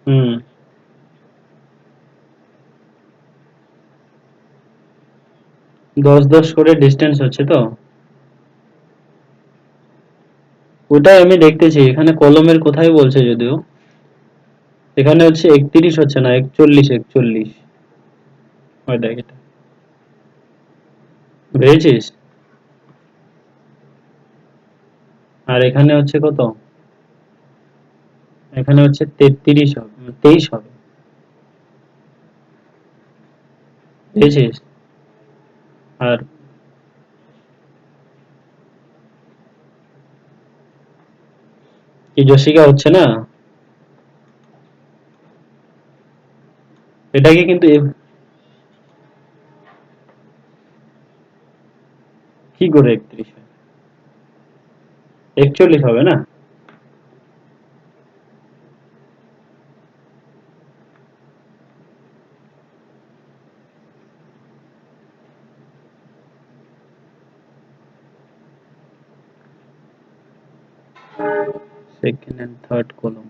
হুম। 10-10 করে ডিস্টেন্স হচ্ছে তো। ওটাই আমি দেখতেছি, এখানে কলমের কোথায় বলছে যদিও। এখানে হচ্ছে 31 হচ্ছে না, 41, 41। ওই দেখ এটা, বুঝেছিস? আর এখানে হচ্ছে কত? এখানে হচ্ছে 33 হবে, 23 হবে, বুঝেছিস? আর কি জসিকা হচ্ছে না? এটাকে কিন্তু কি করে 31 হয়? 41 হবে না? সেকেন্ড এন্ড থার্ড কলম।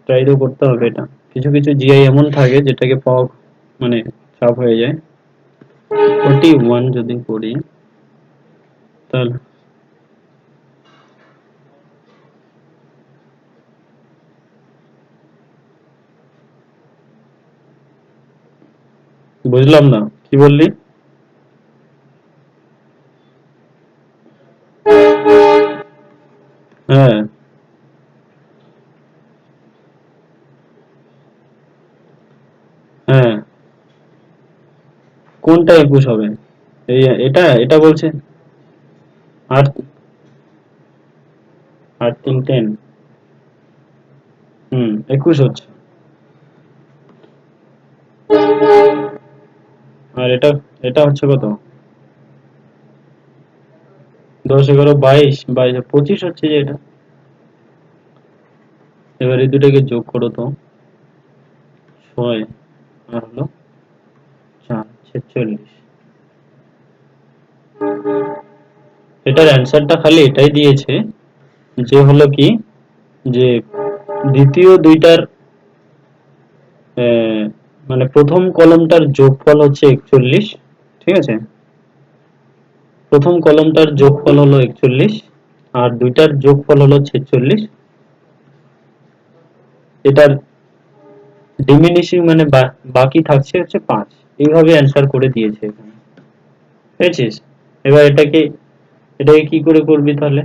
ট্রাই তো করতে হবে এটা। কিছু কিছু জিআই এমন থাকে যেটাকে পাওয়া মানে চাপ হয়ে যায়। 41 যদি করি তাহলে বুঝলাম না কি বললি। হ্যাঁ, হ্যাঁ। কোনটা 21 হবে? এই এটা এটা বলছে। আট, 8 3 10। হুম, 21 হচ্ছে। আর এটা এটা হচ্ছে কত? 10 11 22, 22 25 হচ্ছে যে এটা। এবার এই দুটাকে যোগ করো তো। 6 আর হলো 4, 46। এটার অ্যান্সারটা খালি এটাই দিয়েছে যে হলো কি, যে দ্বিতীয় দুইটার মানে প্রথম কলমটার যোগফল হচ্ছে 41, ঠিক আছে? প্রথম কলমটার যোগফল হলো 41, আর দুইটার যোগফল হলো 46। এটার ডিমিনিশিং মানে বাকি থাকছে হচ্ছে 5। এইভাবে অ্যান্সার করে দিয়েছে এখানে, পেয়েছিস? এবার এটাকে কি করে করবি তাহলে?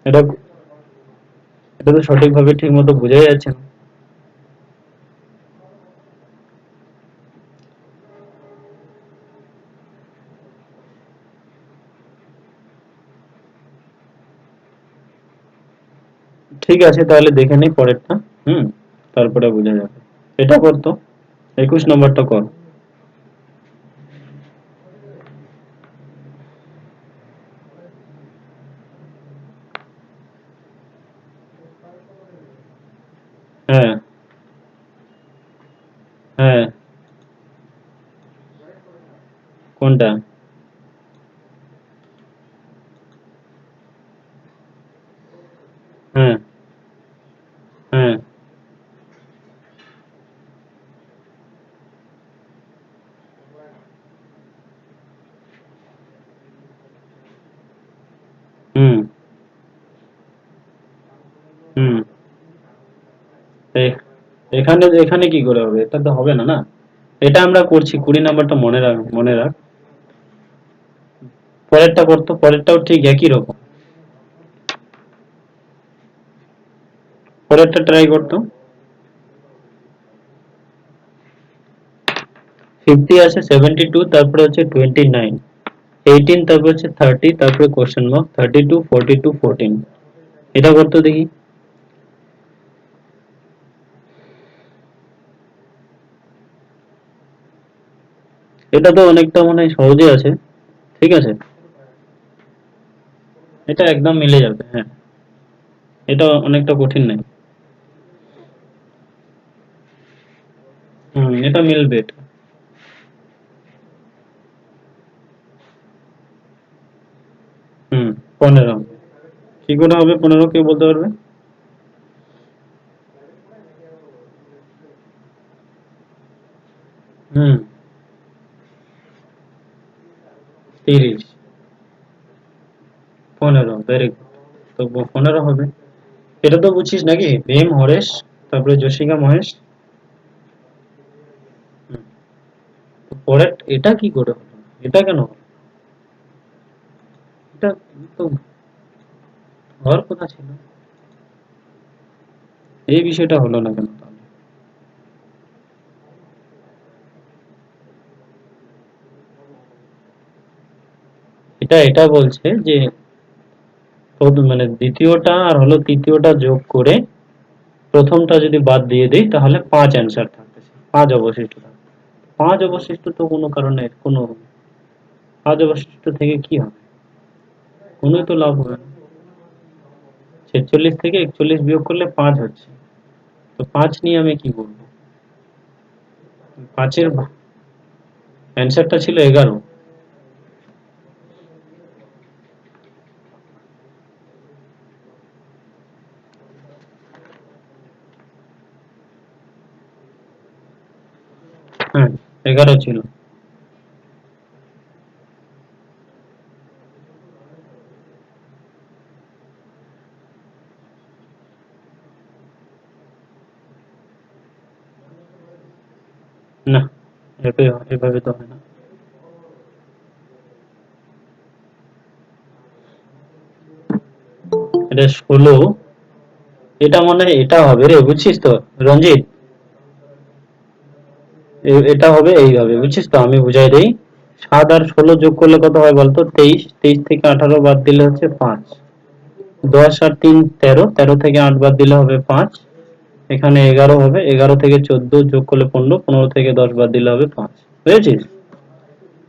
এটা এটা তো সঠিকভাবে ঠিক মতো বোঝাই যাচ্ছে না। ঠিক আছে, তাহলে দেখে নিই পরেরটা। হুম, তারপরে বোঝা যাবে। এটা করতো 21 নম্বরটা কর। হ্যাঁ, হ্যাঁ। কোনটা? হ্যাঁ, এখানে এখানে কি করে হবে? এটা তো হবে না না। এটা আমরা করছি 20 নাম্বারটা মনে রাখ মনে রাখ। পরেরটা করতো, পরেরটাও ঠিক একই রকম। পরেরটা ট্রাই করতো। 50 আছে, 72, তারপরে হচ্ছে 29, 18, তারপর হচ্ছে 30, তারপরে কোশ্চেন মার্ক, 32, 42, 14। এটা করতো দেখি। এটা তো অনেকটা মনে হয় সহজে আছে। ঠিক আছে, এটা একদম মিলে যাবে। হ্যাঁ, এটা অনেকটা কঠিন নাই। এটা মিলবে এটা। 15 কি করে হবে? 15 কে বলতে পারবে? 30, 15, ভেরি গুড। তো 15 হবে। এটা তো বুঝছিস নাকি? ভীম, হরেশ, তারপরে যশিকা, মহেশ। হুম, তো পরে এটা কি করে হলো? এটা কেন হলো? এটা তো হওয়ার কথা ছিল। এই বিষয়টা হলো না কেন তাহলে? এটা এটা বলছে যে মানে দ্বিতীয়টা আর হলো তৃতীয়টা যোগ করে প্রথমটা যদি বাদ দিয়ে দিই তাহলে 5 অ্যান্সার থাকতেছে, 5 অবশিষ্ট থাকবে। 5 অবশিষ্ট তো কোনো কারণে কোনো 5 অবশিষ্ট থেকে কি হবে? কোনোই তো লাভ হবে না। 46 থেকে 41 বিয়োগ করলে 5 হচ্ছে। তো 5 নিয়ে আমি কি করব? 5 এর অ্যান্সারটা ছিল 11। হ্যাঁ, 11 ছিল। না, এভাবে তো হয় না। এটা 16। এটা মনে হয় এটা হবে রে, বুঝছিস তো রঞ্জিত? এটা হবে এইভাবে, বুঝছিস তো? আমি বুঝাই দেই। 7 আর 16 যোগ করলে কত হয় বলতো? 23, 23 থেকে 18 বাদ দিলে হচ্ছে 5। 10 আর 3 13, 13 থেকে 8 বাদ দিলে হবে 5। এখানে 11 হবে, 11 থেকে 14 যোগ করলে 15, 15 থেকে 10 বাদ দিলে হবে 5। বুঝেছিস?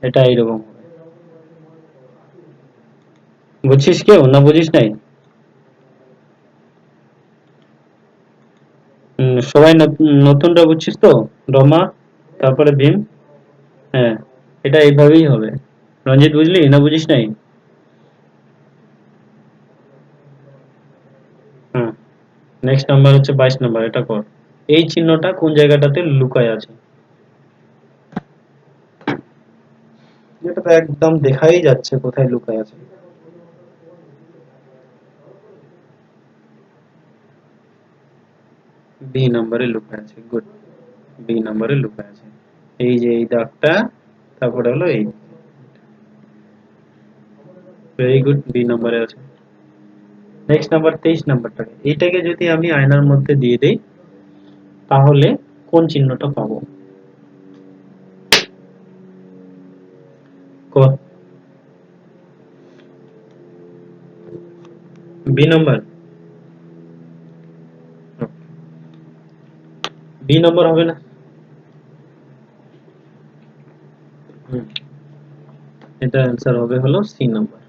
এটা এইরকম হবে। বুঝছিস কেউ না বুঝিস নাই? সবাই নতুনটা বুঝছিস তো? রমা, তারপরে ভীম। হ্যাঁ, এটা এইভাবেই হবে। রঞ্জিত বুঝলি না বুঝিস নাই? হ্যাঁ, নেক্সট নাম্বার হচ্ছে 22 নাম্বার, এটা কর। এই চিহ্নটা কোন জায়গাটাতে লুকায় আছে? এটা তো একদম দেখাই যাচ্ছে কোথায় লুকায় আছে। বি নাম্বারে লুকায় আছে, গুড। বি নাম্বারে লুকায় আছে। এই যে এই দাগটা, তারপরে হলো এই। ভেরি গুড, বি নাম্বারে আছে। নেক্সট নাম্বার 23 নাম্বারটাকে, এইটাকে যদি আমি আয়নার মধ্যে দিয়ে দেই তাহলে কোন চিহ্নটা পাবো? ক, বি নাম্বার। বি নাম্বার হবে না। হুম, এটা অ্যান্সার হবে হলো সি নাম্বার।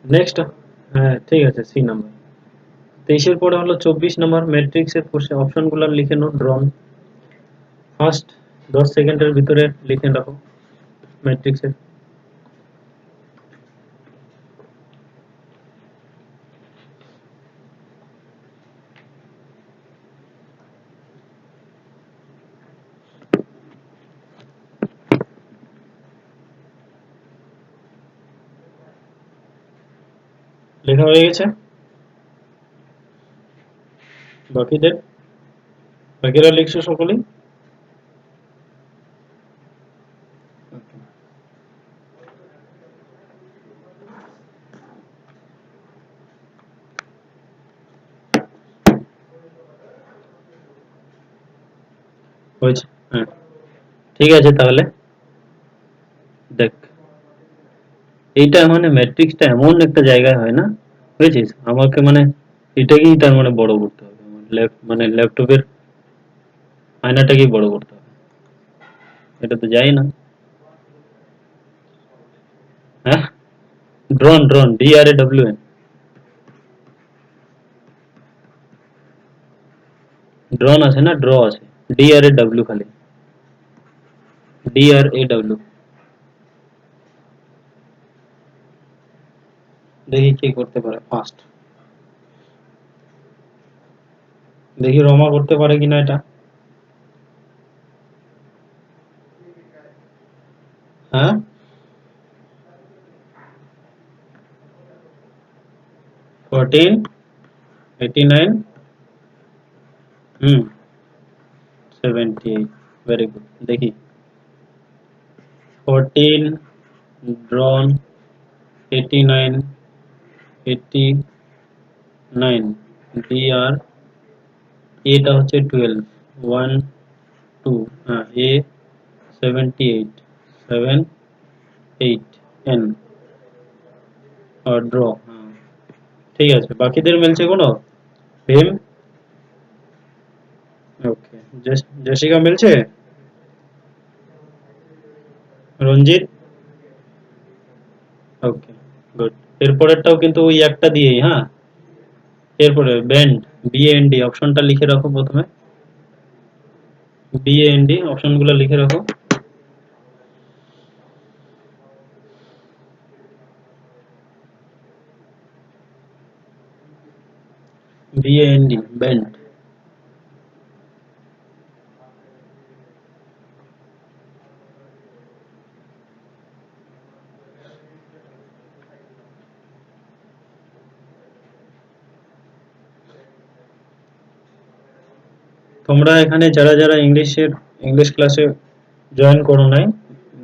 নেক্সট, হ্যাঁ ঠিক আছে, সি নাম্বার। 23 এর পরে হলো 24 নাম্বার, ম্যাট্রিক্সের অপশনগুলো লিখে নো, ড্রন। ফার্স্ট 10 সেকেন্ডের ভিতরে লিখে রাখো ম্যাট্রিক্সের। লেখা হয়ে গেছে? বাকিদের বাকিরা লিখছো সকলেই? হয়েছে? হ্যাঁ, ঠিক আছে তাহলে। দেখ, এইটা মানে ম্যাট্রিক্সটা এমন একটা জায়গায় হয় না, বুঝেছিস? আমাকে মানে এটাকেই তার মানে বড় করতে হবে, মানে ল্যাপটপের আয়নাটাকেই বড় করতে হবে। এটা তো যাই না। হ্যাঁ, ড্রোন ড্রোন, DRAWN। ড্রোন আছে না, ড্র আছে। DRAW খালি, DRAW। দেখি কে করতে পারে ফার্স্ট। দেখি রমা করতে পারে কিনা এটা। হ্যাঁ, 1489। হুম, 78। Very good. দেখি, 14 ড্রন 89 89 DR, এটা হচ্ছে 12 1 2, হ্যাঁ, A 78 7 8 N আর ড্র। হ্যাঁ, ঠিক আছে। বাকিদের মিলছে কোনো? ভীম? ওকে। জেসিকা মিলছে? রঞ্জিত? ওকে, গুড। এরপরেরটাও কিন্তু ওই একটা দিয়েই, হ্যাঁ। এরপরে ব্যান্ড, BAND অপশনটা লিখে রাখো প্রথমে। BAND অপশনগুলো লিখে রাখো। BAND, band. তোমরা এখানে যারা যারা ইংলিশ ক্লাসে জয়েন করো নাই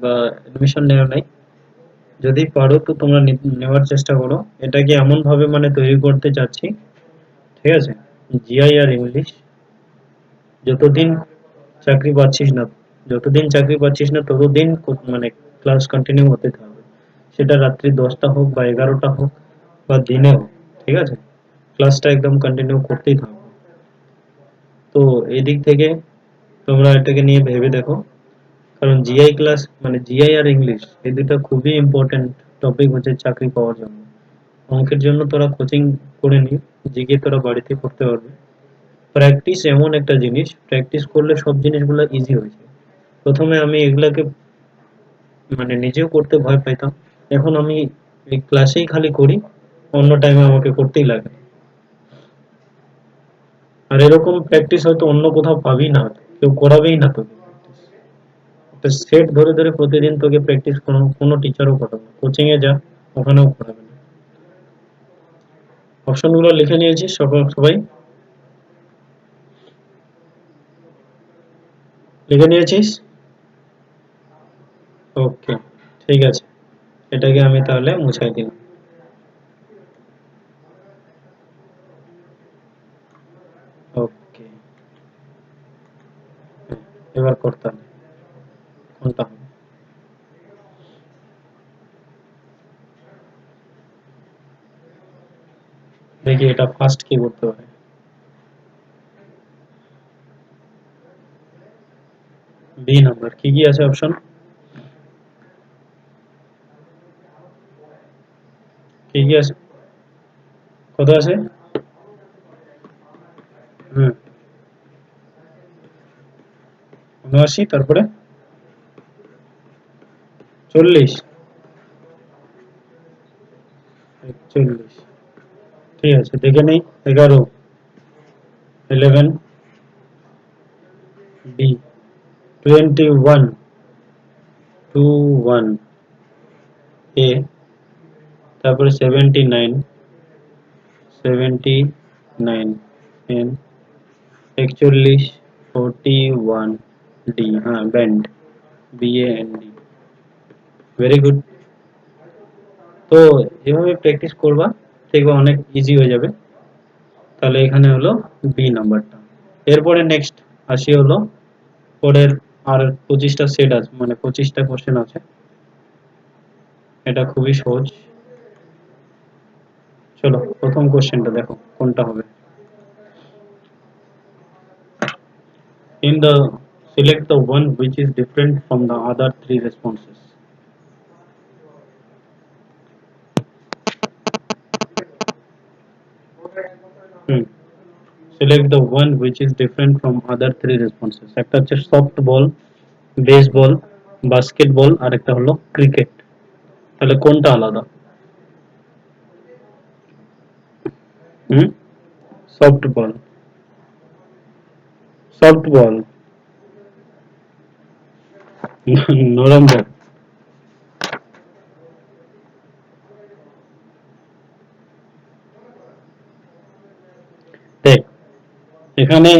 বা এডমিশন নেওয়া নাই, যদি পারো তো তোমরা নেওয়ার চেষ্টা করো। এটাকে এমন ভাবে মানে তৈরি করতে চাচ্ছি, ঠিক আছে? জিআই আর ইংলিশ, যতদিন চাকরি পাচ্ছিস না যতদিন চাকরি পাচ্ছিস না ততদিন মানে ক্লাস কন্টিনিউ হতে থাকবে। সেটা রাত্রি 10টা হোক বা 11টা হোক বা দিনে হোক, ঠিক আছে? ক্লাসটা একদম কন্টিনিউ করতেই থাকবে। তো এই দিক থেকে তোমরা এটাকে নিয়ে ভেবে দেখো। কারণ জিআই ক্লাস মানে জিআই আর ইংলিশ এই দুটো খুবই ইম্পর্টেন্ট টপিক হচ্ছে চাকরি পাওয়ার জন্য। অঙ্কের জন্য তোরা কোচিং করে নি, জিকে তোরা বাড়িতে করতে পারবে। প্র্যাকটিস এমন একটা জিনিস, প্র্যাকটিস করলে সব জিনিসগুলো ইজি হয়ে যায়। প্রথমে আমি এগুলাকে মানে নিজেও করতে ভয় পাইতাম। এখন আমি এই ক্লাসেই খালি করি, অন্য টাইমে আমাকে করতেই লাগে না। আর এরকম প্র্যাকটিস হয়তো অন্য কোথাও পাবি না, কেউ করাবেই না তোকে। একটা সেট ধরে ধরে প্রতিদিন তোকে প্র্যাকটিস কোনো টিচারও করাবে না। কোচিং এ যা, ওখানেও করাবে না। অপশন গুলো লিখে নিয়েছিস সবাই? লিখে নিয়েছিস? ওকে, ঠিক আছে। এটাকে আমি তাহলে মুছাই দিলাম। ওকে, এবার করতাম কোনটা হবে? দেখি এটা ফার্স্ট কি করতে পারে। বি নাম্বার কি কি আছে অপশন? কি কি আছে? কত আছে? হুম, 79, তারপরে 40, 41। ঠিক আছে, দেখে নেই। 11, 11, বি 21, 21, এ, তারপরে 79, 79, এন, 41, 41 ডি, হ্যাঁ ব্যান্ড, BAND, ভেরি গুড। তো এভাবে প্র্যাকটিস করবা, দেখবা অনেক ইজি হয়ে যাবে। তাহলে এখানে হলো বি নাম্বারটা। এরপরে নেক্সট আসি হলো পরের আর 25টা সেট আছে, মানে 25টা কোশ্চেন আছে। এটা খুবই সহজ। চলো প্রথম কোশ্চেনটা দেখো কোনটা হবে। In the select the one which is different from the other three responses. Hmm. Select the one which is different from other three responses. একটা হচ্ছে সফট বল, বেসবল, বাস্কেটবল আর একটা হলো ক্রিকেট। তাহলে কোনটা আলাদা? হুম, সফট বল, সফট বল, নরম বল। দেখ এখানে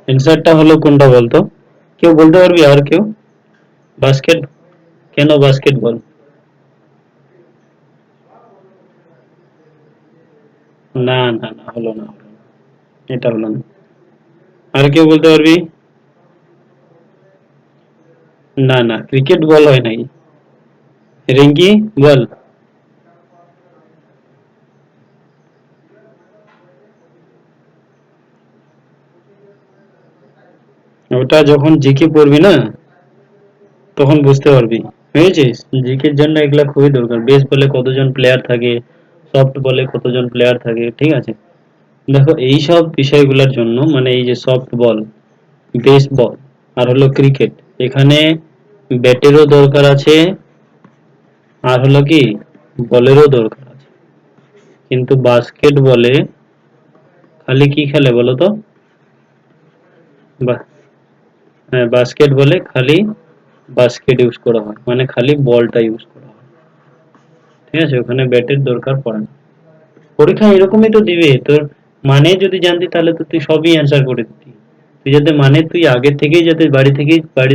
অ্যান্সারটা হলো কোনটা বলতো? কেউ বলতে পারবি আর কেউ? বাস্কেট, কেন বাস্কেটবল? না না না, হলো না, হলো না, এটা হলো না। আর কেউ বলতে পারবি? না না, ক্রিকেট বল হয় নাই। রিঙ্কি বল। ওটা যখন জিকে পড়বি না তখন বুঝতে পারবি, বুঝেছিস? জিকের জন্য এগুলা খুবই দরকার। বেস বলে কতজন প্লেয়ার থাকে, সফট বলে কতজন প্লেয়ার থাকে, ঠিক আছে? দেখো এই সব বিষয়গুলোর জন্য, মানে এই যে সফট বল, বেস বল আর হলো ক্রিকেট, এখানে ব্যাটেরও দরকার আছে আর হলো কি বলেরও দরকার আছে। কিন্তু বাস্কেট বলে খালি কি খেলে বলো তো? বা- হ্যাঁ, বাস্কেট বলে খালি বাস্কেট ইউজ করা হয়, মানে খালি বলটা ইউজ করা হয়, ঠিক আছে? ওখানে ব্যাটের দরকার পড়ে না। পরীক্ষা এরকমই তো দিবে তোর, মানে যদি জানতি তাহলে তো তুই সবই অ্যান্সার করে দিতি। তুই যাতে মানে তুই আগে থেকেই যাতে বাড়ি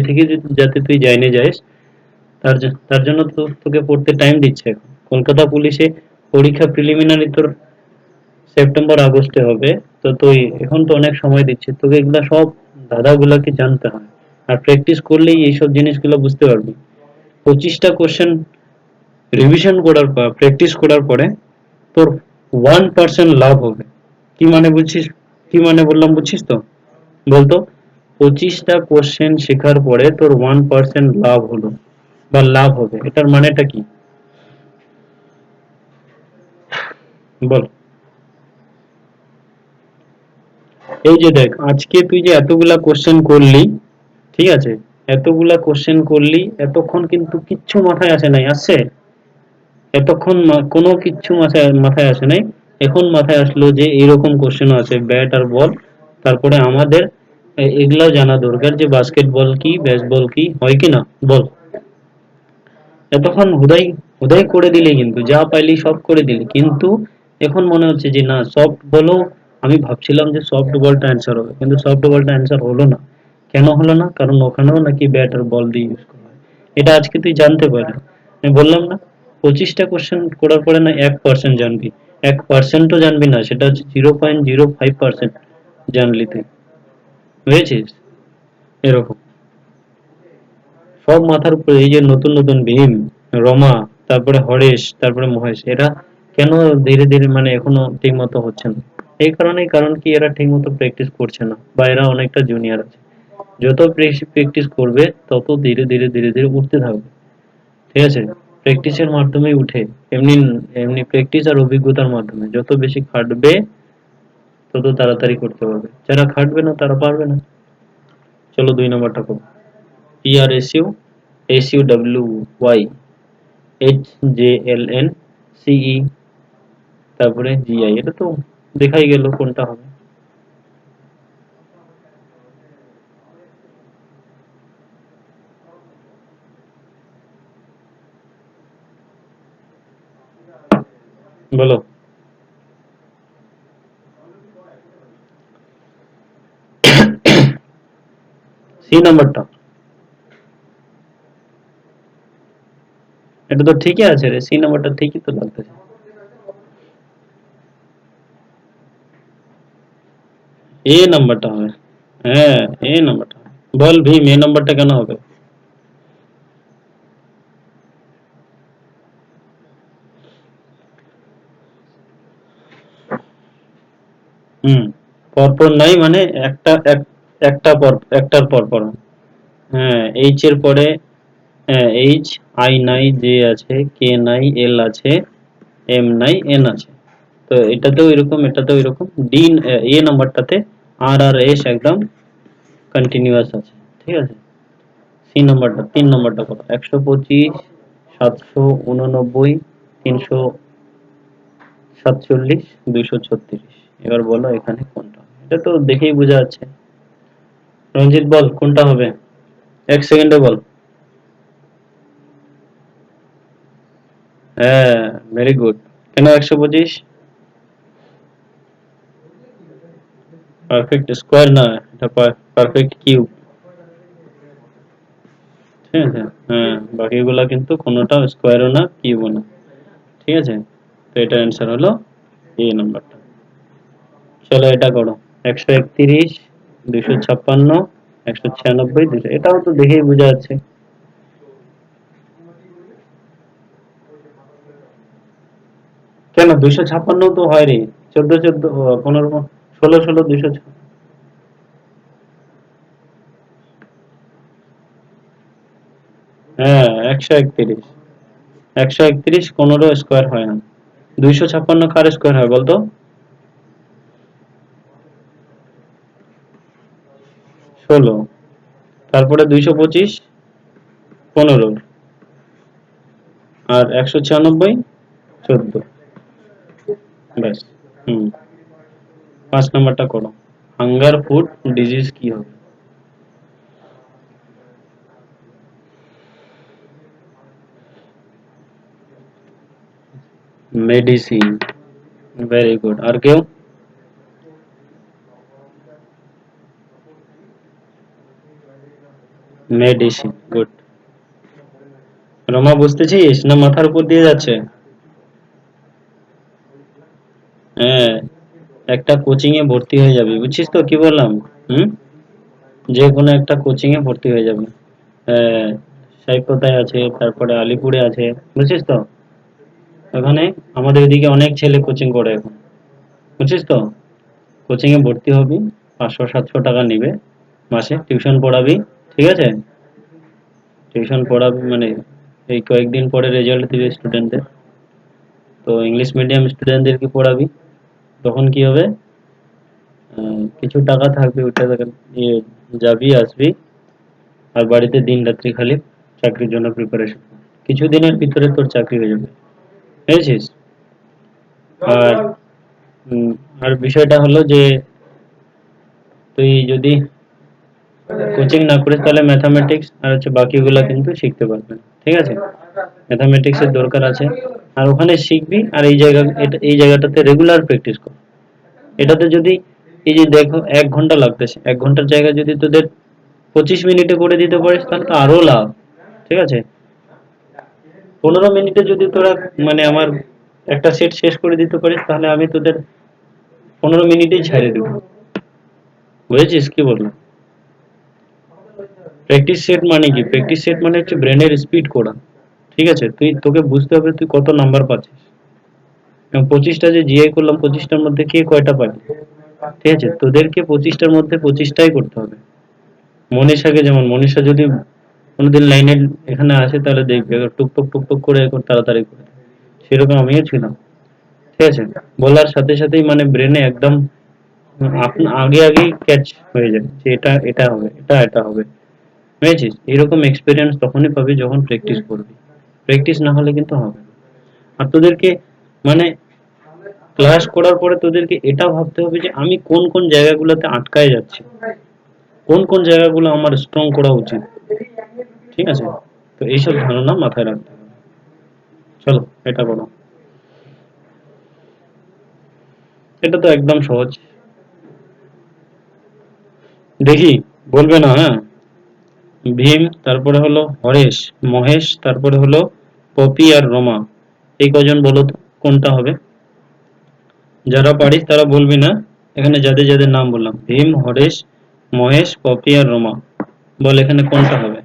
থেকে যাতে তুই জেনে যাস, তার জন্য তো তোকে পড়তে টাইম দিচ্ছে এখন। কলকাতা পুলিশে পরীক্ষা প্রিলিমিনারি তোর সেপ্টেম্বর আগস্টে হবে। তো তুই এখন তো অনেক সময় দিচ্ছে তোকে, এগুলা সব ধাঁধাগুলাকে জানতে হয়। আর প্র্যাকটিস করলেই এইসব জিনিসগুলো বুঝতে পারবি। 25টা কোশ্চেন রিভিশন করার পর, প্র্যাকটিস করার পরে তোর 1% লাভ হবে। কি মানে বুঝছিস? কি মানে বললাম বুঝছিস তো? বলতো, 25টা কোশ্চেন শেখার পরে তোর 1% লাভ হলো বা লাভ হবে, এটার মানেটা কি? বল। এই যে দেখ আজকে তুই যে এতগুলা কোশ্চেন করলি, ঠিক আছে, এতগুলা কোশ্চেন করলি, এতক্ষণ কিন্তু কিচ্ছু মাথায় আসে নাই, আসছে? এতক্ষণ কোনো কিচ্ছু মাথায় মাথায় আসে নাই। এখন মাথায় আসলো যে এইরকম কোশ্চেন আছে, ব্যাট আর বল। তারপরে আমাদের এগুলাও জানা দরকার যে বাস্কেটবল কি, বেসবল কি, হয় কি না? বল। এতক্ষণ হুদাই হুদাই করে দিলি, কিন্তু যা পাইলি সব করে দিলি, কিন্তু এখন মনে হচ্ছে যে না সফট বলও, আমি ভাবছিলাম যে সফট বলটা অ্যান্সার হবে, কিন্তু সফট বলটা অ্যান্সার হলো না। কেন হলো না? কারণ ওখানেও নাকি ব্যাট আর বল দিয়ে ইউজ করা হয়। এটা আজকে তুই জানতে পারলি। আমি বললাম না, 25টা কোশ্চেন করার পরে না 1% জানবি। 1%ও জানবি না, সেটা হচ্ছে 0.05% জানলি তুই, বুঝেছিস? এরকম সব মাথার উপরে। এই যে নতুন নতুন ভীম, রমা, তারপরে হরেশ, তারপরে মহেশ, এরা কেন ধীরে ধীরে মানে এখনো ঠিক মতো হচ্ছে না? এই কারণেই, কারণ কি এরা ঠিক মতো প্র্যাকটিস করছে না, বা এরা অনেকটা জুনিয়র আছে। যত প্র্যাকটিস করবে তত ধীরে ধীরে ধীরে ধীরে উঠতে থাকবে, ঠিক আছে? প্র্যাকটিসের মাধ্যমেই উঠে। এমনি এমনি প্র্যাকটিস আর অভিজ্ঞতার মাধ্যমে যত বেশি খাটবে তত তাড়াতাড়ি করতে পারবে, যারা খাটবে না তারা পারবে না। চলো 2 নম্বরটা করো। PRSU, তারপরে GI, এটা তো দেখাই গেল কোনটা হবে। বলো। সি নাম্বারটা, এটা তো ঠিকই আছে রে, সি নাম্বারটা ঠিকই তো লাগতেছে। এ নাম্বারটা হবে। হ্যাঁ, এ নাম্বারটা। বল ভীম, এ নাম্বারটা কেন হবে? হুম, পরপর নাই মানে একটা পর একটার পর পর। হ্যাঁ, এইচ এর পরে, হ্যাঁ এইচ, আই নাই, জে আছে, কে নাই, এল আছে, এম নাই, এন আছে। তো এটাতেও এরকম, এটাতেও এরকম। ডি, এ নাম্বারটাতে আর আর এস একদম কন্টিনিউয়াস আছে, ঠিক আছে। সি নাম্বারটা, 3 নম্বরটা কত? 125, 789, 347, 236। এবার বলো এখানে কোনটা? এটা তো দেখেই বোঝা যাচ্ছে। রঞ্জিত বল কোনটা হবে, 1 সেকেন্ডে বল। হ্যাঁ, ভেরি গুড। কেন 125? পারফেক্ট স্কোয়ার না, এটা পারফেক্ট কিউব। ঠিক আছে, হ্যাঁ, বাকিগুলা কিন্তু কোনোটাও স্কোয়ারও না, কিউবও না। ঠিক আছে, তো এটা অ্যান্সার হলো এই নাম্বারটা। চলো এটা করো। 131, 256, 196, 200, এটাও তো দেখেই বোঝা যাচ্ছে। কেন 256 তো হয় রে, 14 14, 15, 16 16, 200। হ্যাঁ, 131, 131 15 স্কোয়ার হয় না। 256 কার স্কোয়ার হয় বলতো? 16, তারপরে 225 15, আর 196 14। ব্যাস। হুম, 5 নাম্বারটা করো। হাঙ্গার ফুড ডিজিজ কি হবে? Medicine, very good. আর কেউ? Medicine, good. রমা বুঝতেছিস না মাথার উপর দিয়ে যাচ্ছে? হ্যাঁ, একটা কোচিং এ ভর্তি হয়ে যাবি, বুঝছিস তো কি বললাম? হুম, যে কোনো একটা কোচিং এ ভর্তি হয়ে যাবি। হ্যাঁ, সাইকোতায় আছে, তারপরে আলিপুরে আছে, বুঝছিস তো? ওখানে আমাদের এদিকে অনেক ছেলে কোচিং করে এখন, বুঝছিস তো? কোচিং এ ভর্তি হবি, 500 700 টাকা নিবে মাসে, টিউশন পড়াবি, ঠিক আছে। টিউশন পড়াবি মানে এই কয়েকদিন পরে রেজাল্ট দিবে স্টুডেন্টদের, তো ইংলিশ মিডিয়াম স্টুডেন্টদেরকে পড়াবি। তখন কি হবে, কিছু টাকা থাকবে, ওটা নিয়ে যাবি আসবি, আর বাড়িতে দিন রাত্রি খালি চাকরির জন্য প্রিপারেশন। কিছুদিনের ভিতরে তোর চাকরি হয়ে যাবে, বুঝেছিস? আর উম, আর বিষয়টা হলো যে তুই যদি কোচিং না করিস তাহলে ম্যাথামেটিক্স আর হচ্ছে বাকিগুলা কিন্তু শিখতে পারবে না, ঠিক আছে। ম্যাথামেটিক্স এর দরকার আছে, আর ওখানে শিখবি, আর এই জায়গাটাতে রেগুলার প্র্যাকটিস কর। এটাতে যদি, এই যে দেখো 1 ঘন্টা লাগতেছে, 1 ঘন্টার জায়গায় যদি তোদের 25 মিনিটে করে দিতে পারিস তাহলে তো আরো লাভ, ঠিক আছে। 15 মিনিটে যদি তোরা মানে আমার একটা সেট শেষ করে দিতে পারিস তাহলে আমি তোদের 15 মিনিটেই ছাড়িয়ে দেবো, বুঝেছিস কি বললাম? প্র্যাকটিস সেট মানে কি? প্র্যাকটিস সেট মানে হচ্ছে ব্রেনের স্পিড করা, ঠিক আছে। তোকে বুঝতে হবে তুই কত নাম্বার পাচ্ছিস, এবং 25টা যে জিআই করলাম 25টার মধ্যে কে কয়টা পাবে, ঠিক আছে। তোদেরকে 25টার মধ্যে 25টাই করতে হবে। মনীষাকে, যেমন মনীষা যদি কোনোদিন লাইনে এখানে আসে তাহলে দেখবে টুকটুক টুকটুক করে এখন তাড়াতাড়ি করে দেয়। সেরকম আমিও ছিলাম, ঠিক আছে। বলার সাথে সাথেই মানে ব্রেনে একদম আগে আগেই ক্যাচ হয়ে যায় যে এটা এটা হবে, এটা এটা হবে, বুঝেছিস? এরকম এক্সপিরিয়েন্স তখনই পাবি যখন প্র্যাকটিস করবি, প্র্যাকটিস না হলে কিন্তু হবে না। আর তোদেরকে মানে ক্লাস করার পরে তোদেরকে এটা ভাবতে হবে যে আমি কোন কোন জায়গাগুলোতে আটকায় যাচ্ছি, কোন কোন জায়গাগুলো আমার স্ট্রং করা উচিত, ঠিক আছে। তো এইসব ধারণা মাথায় রাখতে হবে। চলো এটা করো। এটা তো একদম সহজ। দেখি, বলবে না, হ্যাঁ। ভীম, তারপরে হলো হরেশ, মহেশ, তারপরে হলো পপি আর রমা। এই কজন বলো তো কোনটা হবে? যারা পারিস তারা বলবি না, এখানে যাদের যাদের নাম বললাম ভীম, হরেশ, মহেশ, পপি আর রমা, বল এখানে কোনটা হবে?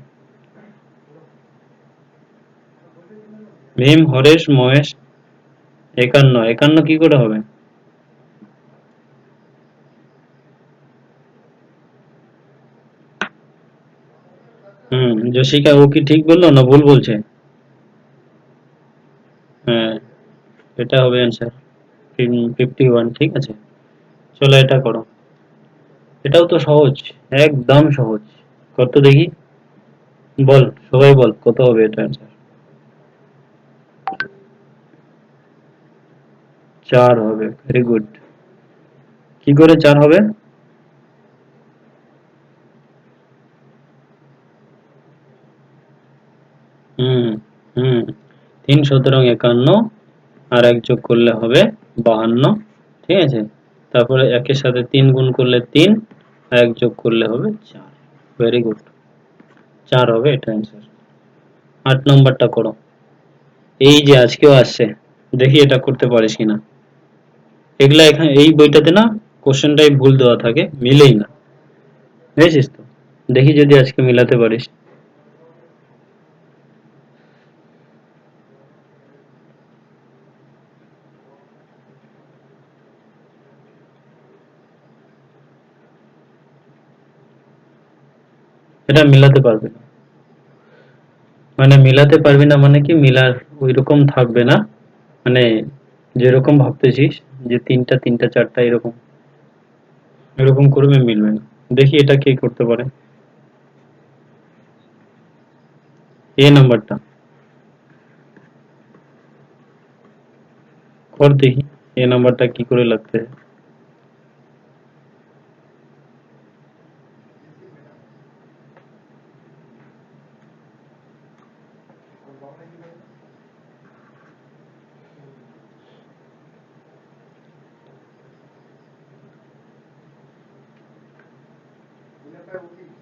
ভীম, হরেশ, মহেশ, একান্ন, একান্ন কি করে হবে? যশিকা ও কি ঠিক বললো না ভুল বলছে? হ্যাঁ, এটা হবে অ্যান্সার 51, ঠিক আছে। চলো এটা করো। এটাও তো সহজ, একদম সহজ। কত দেখি, বল, সবাই বল কত হবে এটা অ্যান্সার? 4 হবে, ভেরি গুড। কি করে 4 হবে? হুম হুম 3 17 51, আর এক যোগ করলে হবে 52, ঠিক আছে। তারপরে একের সাথে 3 গুণ করলে 3, আর এক যোগ করলে হবে 4। ভেরি গুড, 4 হবে এটা অ্যান্সার। 8 নম্বরটা করো। এই যে আজকেও আসছে, দেখি এটা করতে পারিস কিনা। এগুলা এখানে এই বইটাতে না কোশ্চেনটাই ভুল দেওয়া থাকে, মিলেই না, বুঝেছিস তো? দেখি যদি আজকে মিলাতে পারিস। এটা মিলাতে পারবে না, মানে মিলাতে পারবি না মানে কি, মিলার ওইরকম থাকবে না, মানে যেরকম ভাবতেছিস যে তিনটা তিনটা চারটা এরকম, এরকম করবে মিলবে না। দেখি এটা কে করতে পারে। এ নাম্বারটা কর দেখি, এ নাম্বারটা কি করে লাগতে।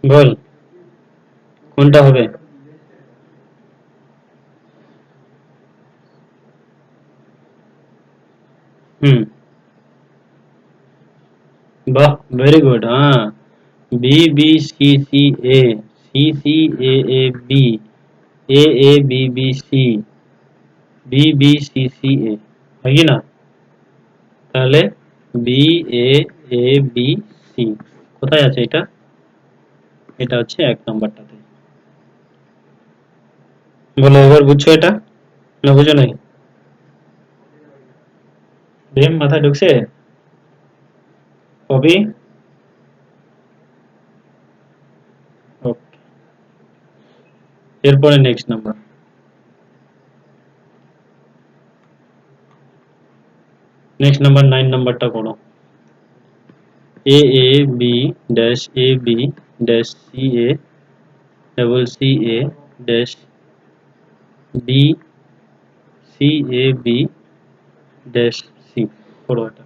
বল কোনটা হবে? হুম, বাহ, ভেরি গুড। হ্যাঁ, B B C C A, C C A A B, A A B B C, B B C C A, হয় কি না? তাহলে B A A B C কোথায় আছে এটা? এটা হচ্ছে এক নাম্বারটাতে। বলো এবার বুঝছো এটা, না বুঝো নাই? ভীম মাথায় ঢুকছে? কবি? ওকে, এরপরে নেক্সট নাম্বার। নেক্সট নাম্বার 9 নাম্বারটা করো। A A B dash A B dash C A double C A dash B C A B dash C, করো এটা।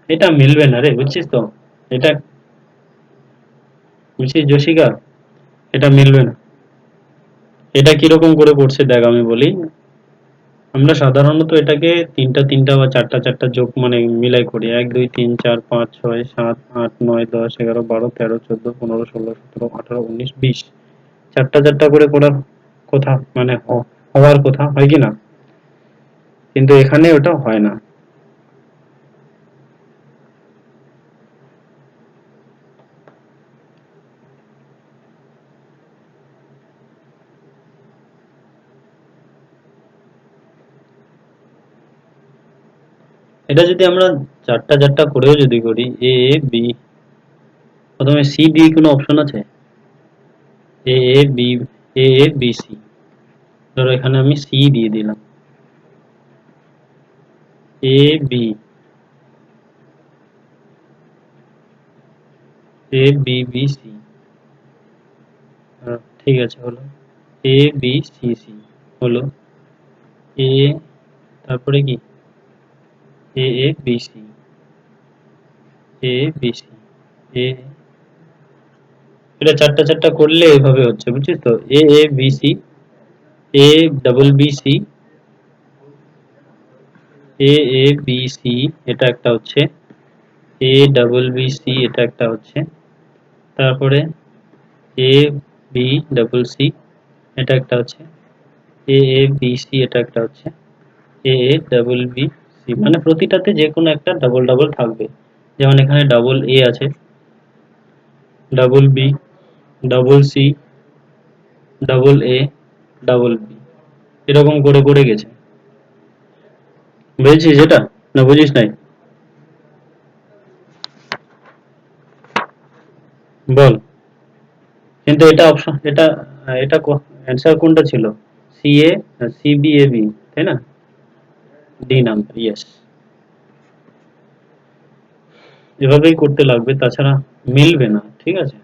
এটা মিলবে না রে, বুঝছিস তো? এটা বুঝছিস যশিকা, এটা মিলবে না। এটা কিরকম করে করছে দেখ, আমি বলি। আমরা সাধারণত এটাকে তিনটা তিনটা বা চারটা চারটা যোগ মানে মিলাই করি, 1 2 3 4 5 6 7 8 9 10 11 12 13 14 15 16 17 18 19 20, চারটা চারটা করে করার কথা, মানে হওয়ার কথা, হয় কি না? কিন্তু এখানে ওটা হয় না। এটা যদি আমরা চারটা চারটা করেও যদি করি, এ বি, প্রথমে সি দিয়ে কোনো অপশন আছে? এ A B, A A B C, ধরো এখানে আমি সি দিয়ে দিলাম, এ বি, এ বি বি সি, ঠিক আছে, হলো এ বি সি সি, হলো এ, তারপরে কি A A B C, A B C, A, এটা চারটা চারটা করলে এভাবে হচ্ছে, বুঝছিস তো? A A B C, A double B C, A A B C, এটা একটা হচ্ছে এ ডাবল বি সি, এটা একটা হচ্ছে, তারপরে এ বি ডাবল সি, এটা একটা হচ্ছে, এ এ বি সি, এটা একটা হচ্ছে, এ এ ডাবল বি সি, মানে প্রতিটাতে যে কোনো একটা ডাবল ডাবল থাকবে। যেমন এখানে ডাবল এ আছে, double B, double C, double A, double B, এরকম করে করে গেছে। বুঝেছিস এটা, না বুঝিস নাই? বল। কিন্তু এটা অপশন, এটা এটা অ্যান্সার কোনটা ছিল? C A, C B A B, তাই না? D number, yes. এভাবেই করতে লাগবে, তাছাড়া মিলবে না, ঠিক আছে?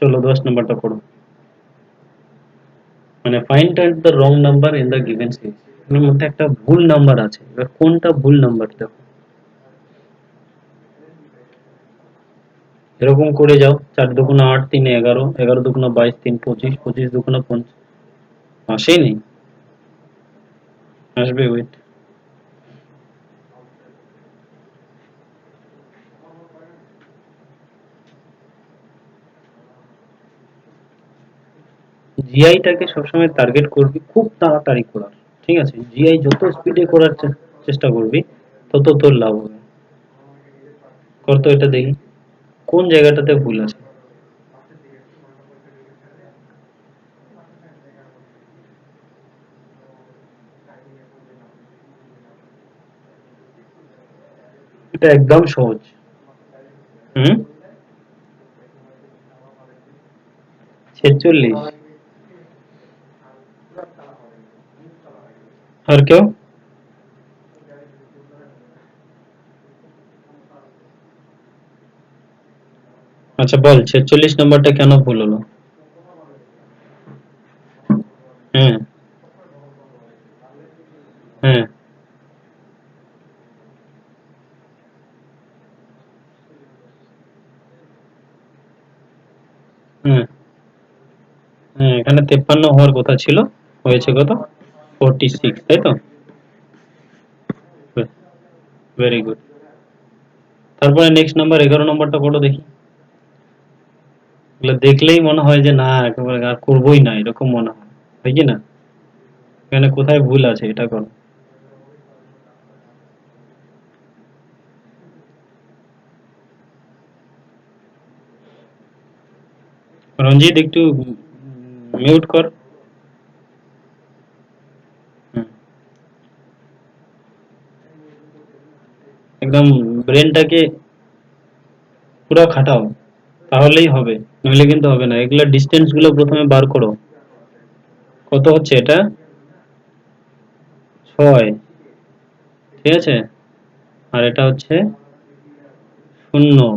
চলো 10 নম্বরটা পড়ো। মানে find out the wrong number in the given series, এর মধ্যে একটা ভুল নাম্বার আছে, এবার কোনটা ভুল নাম্বার দেখো। এরকম করে যাও, 4 দুগুণা 8, 3 11, 11 দুগুণা 22, 3 25, 25 দুগুণা 50, আসেই নেই, আসবে, ওয়েট। জিআইটাকে সবসময় টার্গেট করবি খুব তাড়াতাড়ি করার, ঠিক আছে? জিআই যত স্পিডে করার চেষ্টা করবি, তত তোর লাভ হবে। কর তো এটা দেখি, কোন জায়গাটাতে ভুল আছে। এটা একদম সহজ। হুম, 46। আর কেউ? আচ্ছা বল, 46 নম্বরটা কেন ভুল হলো? হ্যাঁ, হ্যাঁ, হ্যাঁ, হ্যাঁ, এখানে 53 হওয়ার কথা ছিল, হয়েছে কত? 46, তাই তো? Very good. তারপরে নেক্সট নাম্বার 11 নম্বরটা পড়ো দেখি। এগুলো দেখলেই মনে হয় যে না, একেবারে আর করবোই না, এরকম মনে হয়, হয় কি না? এখানে কোথায় ভুল আছে এটা করো। রঞ্জিত একটু মিউট কর। হুম, একদম ব্রেনটাকে পুরো খাটাও, তাহলেই হবে, নইলে কিন্তু হবে না। এগুলা ডিস্টেন্স গুলো প্রথমে বার করো। কত হচ্ছে এটা? 6, ঠিক আছে? আর এটা হচ্ছে 0,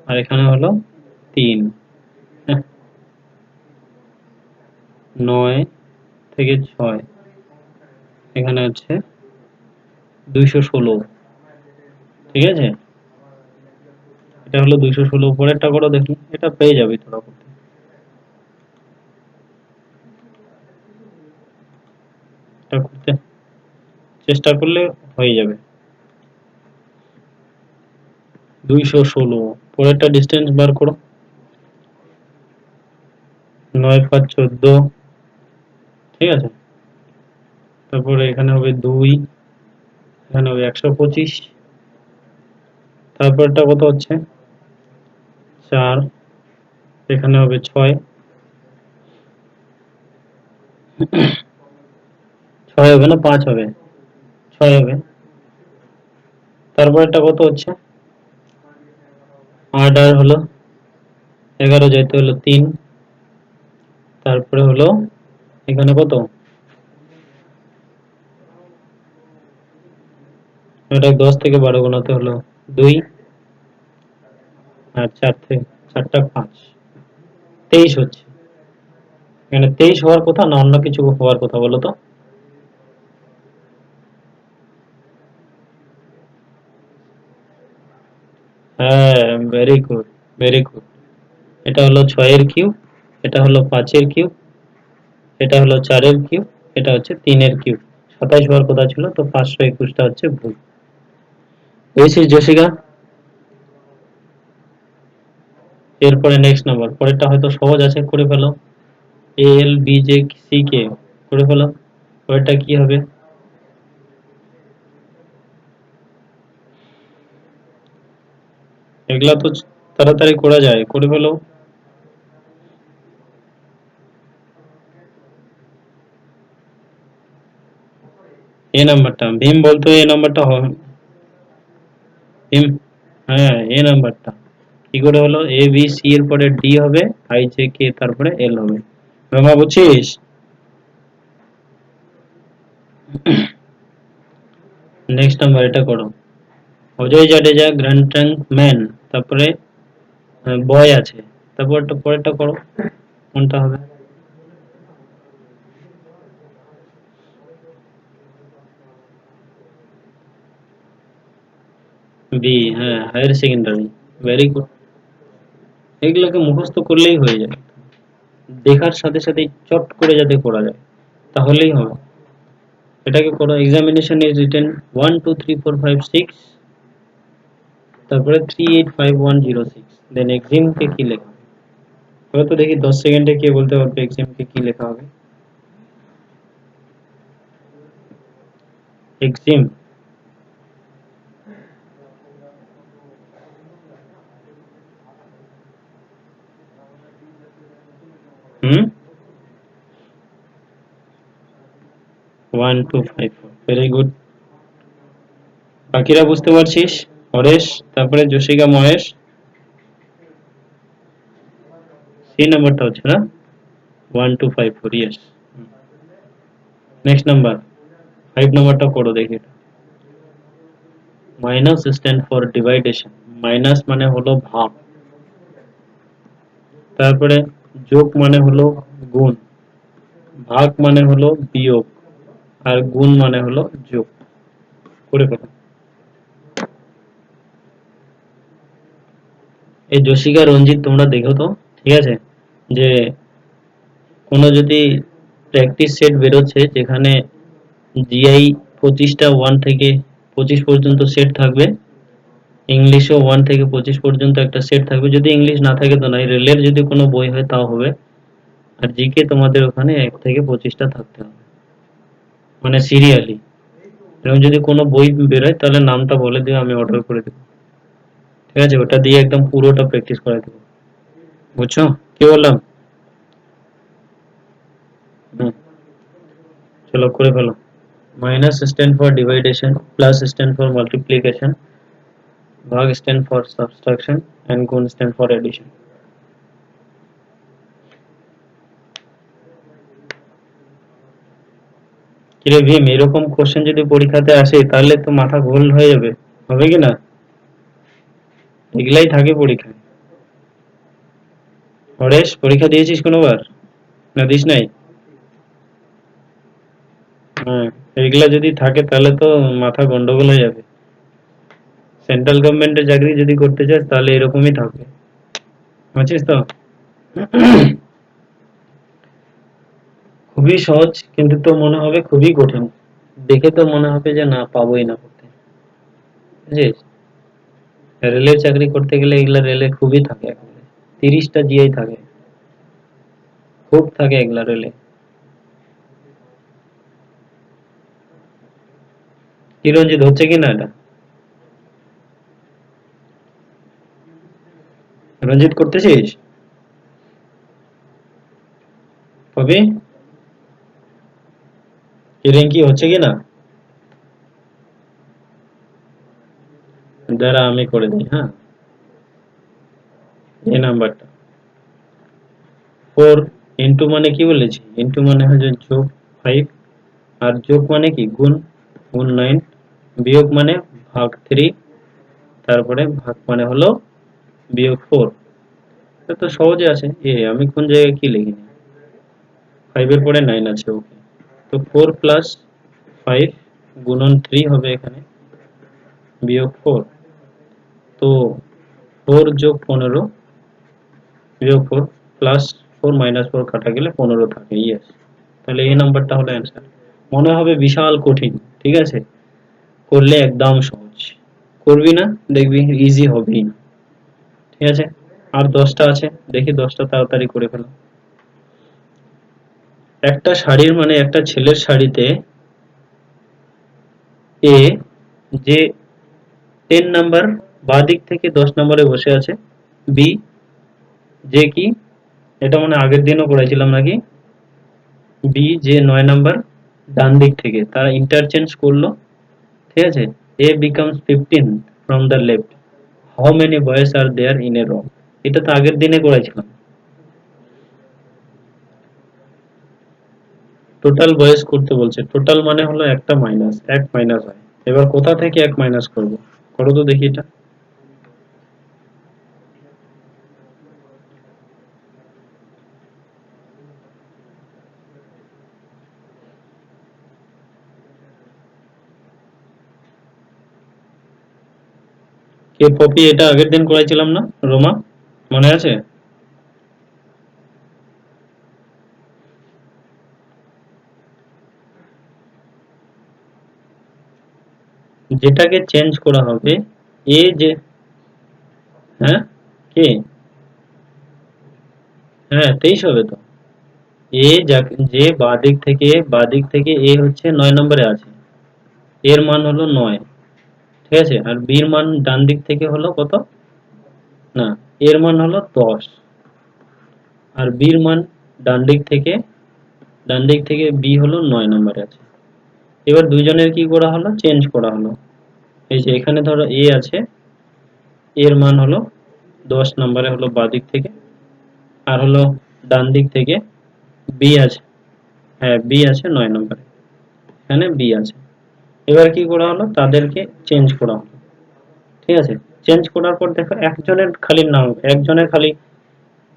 আর এখানে হলো 3। হ্যাঁ, 9 থেকে 6, এখানে হচ্ছে 216, ঠিক আছে? এটা হলো 216, পরেরটা করো দেখি, এটা পেয়ে যাবে তোরা করতে। এটা করতে চেষ্টা করলে হয়ে যাবে। 216, পরেরটা ডিস্টেন্স বার করো। 9 5 14, ঠিক আছে? তারপরে এখানে হবে 2, এখানে হবে 125, তারপরটা কত হচ্ছে? 4, এখানে হবে 6, 6 হবে না 5 হবে? 6 হবে। তারপরটা কত হচ্ছে? 8 আর হলো 11 যাইতে হলো 3, তারপরে হলো এখানে কত? এটা 10 থেকে 12 গোনাতে হলো 2, আর 4 থেকে 4টা 5, 23 হচ্ছে, এখানে 23 হওয়ার কথা না অন্য কিছু হওয়ার কথা বলো তো? হ্যাঁ, ভেরি গুড, ভেরি গুড। এটা হলো 6 এর কিউব, এটা হলো 5 এর কিউব, এটা হলো 4 এর কিউব, এটা হচ্ছে 3 এর কিউব। 27 হওয়ার কথা ছিল, তো 521টা হচ্ছে ভুল। বুঝেছিস জসিকা? এরপরে নেক্সট নাম্বার, পরেরটা হয়তো সহজ আছে, করে ফেলো। এ L B J C K, করে ফেলো। পরেরটা কি হবে? এগুলা তো তাড়াতাড়ি করা যায়, করে ফেলো। এ নাম্বারটা ভীম বলতো, এ নাম্বারটা ভীম, হ্যাঁ এ নাম্বারটা কি করে হলো? এ বি সি এর পরে ডি হবে, আই জে কে তারপরে এল হবে। রমা বুঝছিস? নেক্সট নাম্বার এটা করো। Ajay Jadeja grand trunk man, তারপরে বয় আছে, তারপরটা পরেরটা করো, কোনটা হবে? বি, হ্যাঁ হায়ার সেকেন্ডারি, ভেরি গুড। এগুলোকে মুখস্থ করলেই হয়ে যায়, দেখার সাথে সাথে চট করে যাতে করা যায় তাহলেই হবে। এটাকে করো, এক্সামিনেশন ইজ রিটেন 1 2 3 4 5 6, তারপরে 385106, দেন এক্সাম কে কি লেখা হবে? এবার তো দেখি 10 সেকেন্ডে কে বলতে পারবে এক্সাম কে কি লেখা হবে? এক্সাম, হুম, 1254, ভেরি গুড। বাকিরা বুঝতে পারছিস? হরেশ, তারপরে জশিকা মহেশ, সি নাম্বারটা হচ্ছে না? 1254, ইয়েস। নেক্সট নাম্বার, 5 নাম্বারটা করো দেখি। মাইনাস স্ট্যান্ড ফর ডিভাইডেশন, মাইনাস মানে হলো ভাগ, তারপরে যোগ মানে হলো গুণ, ভাগ মানে হলো বিয়োগ, আর গুণ মানে হলো যোগ। করে ফেলো। এই জশিকা রঞ্জিত তোমরা দেখো তো, ঠিক আছে, যে কোনো যদি প্র্যাকটিস সেট বেরোচ্ছে যেখানে জিআই 25টা 1 থেকে 25 পর্যন্ত সেট থাকবে, ইংলিশও 1 থেকে 25 পর্যন্ত একটা সেট থাকবে, যদি ইংলিশ না থাকে তো নাই, রেলের যদি কোনো বই হয় তাও হবে। আর জিকে তোমাদের ওখানে 1 থেকে 25টা থাকতে হবে, মানে সিরিয়ালি। এরকম যদি কোনো বই বেরোয় তাহলে নামটা বলে দিও, আমি অর্ডার করে দেবো। ঠিক আছে, ওটা দিয়ে একদম পুরোটা প্র্যাকটিস করে দেবো। বুঝছো কি বললাম? হুম, চলো করে ফেলো। Minus stand for division, plus stand for multiplication, ভাগ স্ট্যান্ড ফর সাবট্রাকশন, এন্ড গুণ স্ট্যান্ড ফর এডিশন। কিরে ভীম, এরকম কোশ্চেন যদি পরীক্ষাতে আসে তাহলে তো মাথা গোল হয়ে যাবে, হবে কি না? এগুলাই থাকে পরীক্ষায়। হরেশ, পরীক্ষা দিয়েছিস কোনোবার না দিস নাই? হ্যাঁ, এগুলা যদি থাকে তাহলে তো মাথা গন্ডগোল হয়ে যাবে। সেন্ট্রাল গভর্নমেন্টের চাকরি যদি করতে চাস তাহলে এরকমই থাকবে, বুঝছিস তো? খুবই সহজ, কিন্তু তো মনে হবে খুবই কঠিন, দেখে তো মনে হবে যে না পাবোই না করতে, বুঝছিস? রেলের চাকরি করতে গেলে এগুলা রেলে খুবই থাকে, 30টা জিআই থাকে, খুব থাকে এগুলা রেলে। কি রঞ্জিত, হচ্ছে কি না এটা? রঞ্জিত করতেছিস? কবি, কি রিঙ্কি হচ্ছে কি না? দাঁড়া আমি করে দিই, হ্যাঁ। এই নাম্বারটা 4 ইন্টু মানে কি বলেছি, ইন্টু মানে হচ্ছে যোগ 5, আর যোগ মানে কি গুণ, গুণ 9, বিয়োগ মানে ভাগ 3, তারপরে ভাগ মানে হলো বিয়োগ 4। এটা তো সহজে আছে। আমি কোন জায়গায় কি লিখিনি, 5 এর পরে 9 আছে, ওকে। তো 4 প্লাস 5 গুণন 3 হবে এখানে, বিয়োগ 4। তো 4 যোগ 15 বিয়োগ 4 প্লাস 4 মাইনাস 4 কাটা গেলে 15 থাকে, ইয়েস। তাহলে এই নাম্বারটা হলো অ্যান্সার। মনে হবে বিশাল কঠিন, ঠিক আছে, করলে একদম সহজ। করবি না, দেখবি ইজি হবেই না। ঠিক আছে, আর 10টা আছে, দেখি 10টা তাড়াতাড়ি করে ফেলো। একটা শাড়ির মানে একটা ছেলের শাড়িতে এ যে 10 নাম্বার বাঁ দিক থেকে 10 নম্বরে বসে আছে, বি যে কি, এটা মানে আগের দিনও করেছিলাম নাকি, বি যে 9 নাম্বার ডান দিক থেকে, তারা ইন্টারচেঞ্জ করলো, ঠিক আছে। A becomes 15 from the left, how many boys are there in a row. এটা তো আগের দিনে করেছিলাম। টোটাল বয়েজ করতে বলছে, টোটাল মানে হলো একটা মাইনাস, এক মাইনাস হয়। এবার কোথা থেকে এক মাইনাস করব, করো তো দেখি এটা। কে পপি, এটা আগের দিন করেছিলাম না রোমা, মনে আছে? যেটাকে চেঞ্জ করা হবে, এ যে, হ্যাঁ, কে, হ্যাঁ 23 হবে তো। যে বাঁ দিক থেকে এ হচ্ছে 9 নম্বরে আছে, এর মান হলো 9, ঠিক আছে। আর বির মান ডান দিক থেকে হলো কত, না, এর মান হলো 10, আর বির মান ডান দিক থেকে বি হলো 9 নম্বরে আছে। এবার দুইজনের কি করা হলো, চেঞ্জ করা হলো। এই যে এখানে ধরো এ আছে, এর মান হলো 10 নম্বরে হলো বাঁ দিক থেকে, আর হলো ডান দিক থেকে বি আছে, হ্যাঁ বি আছে 9 নম্বরে, এখানে বি আছে। এবার কি করা হলো, তাদেরকে চেঞ্জ করা হলো, ঠিক আছে। চেঞ্জ করার পর দেখো একজনের খালি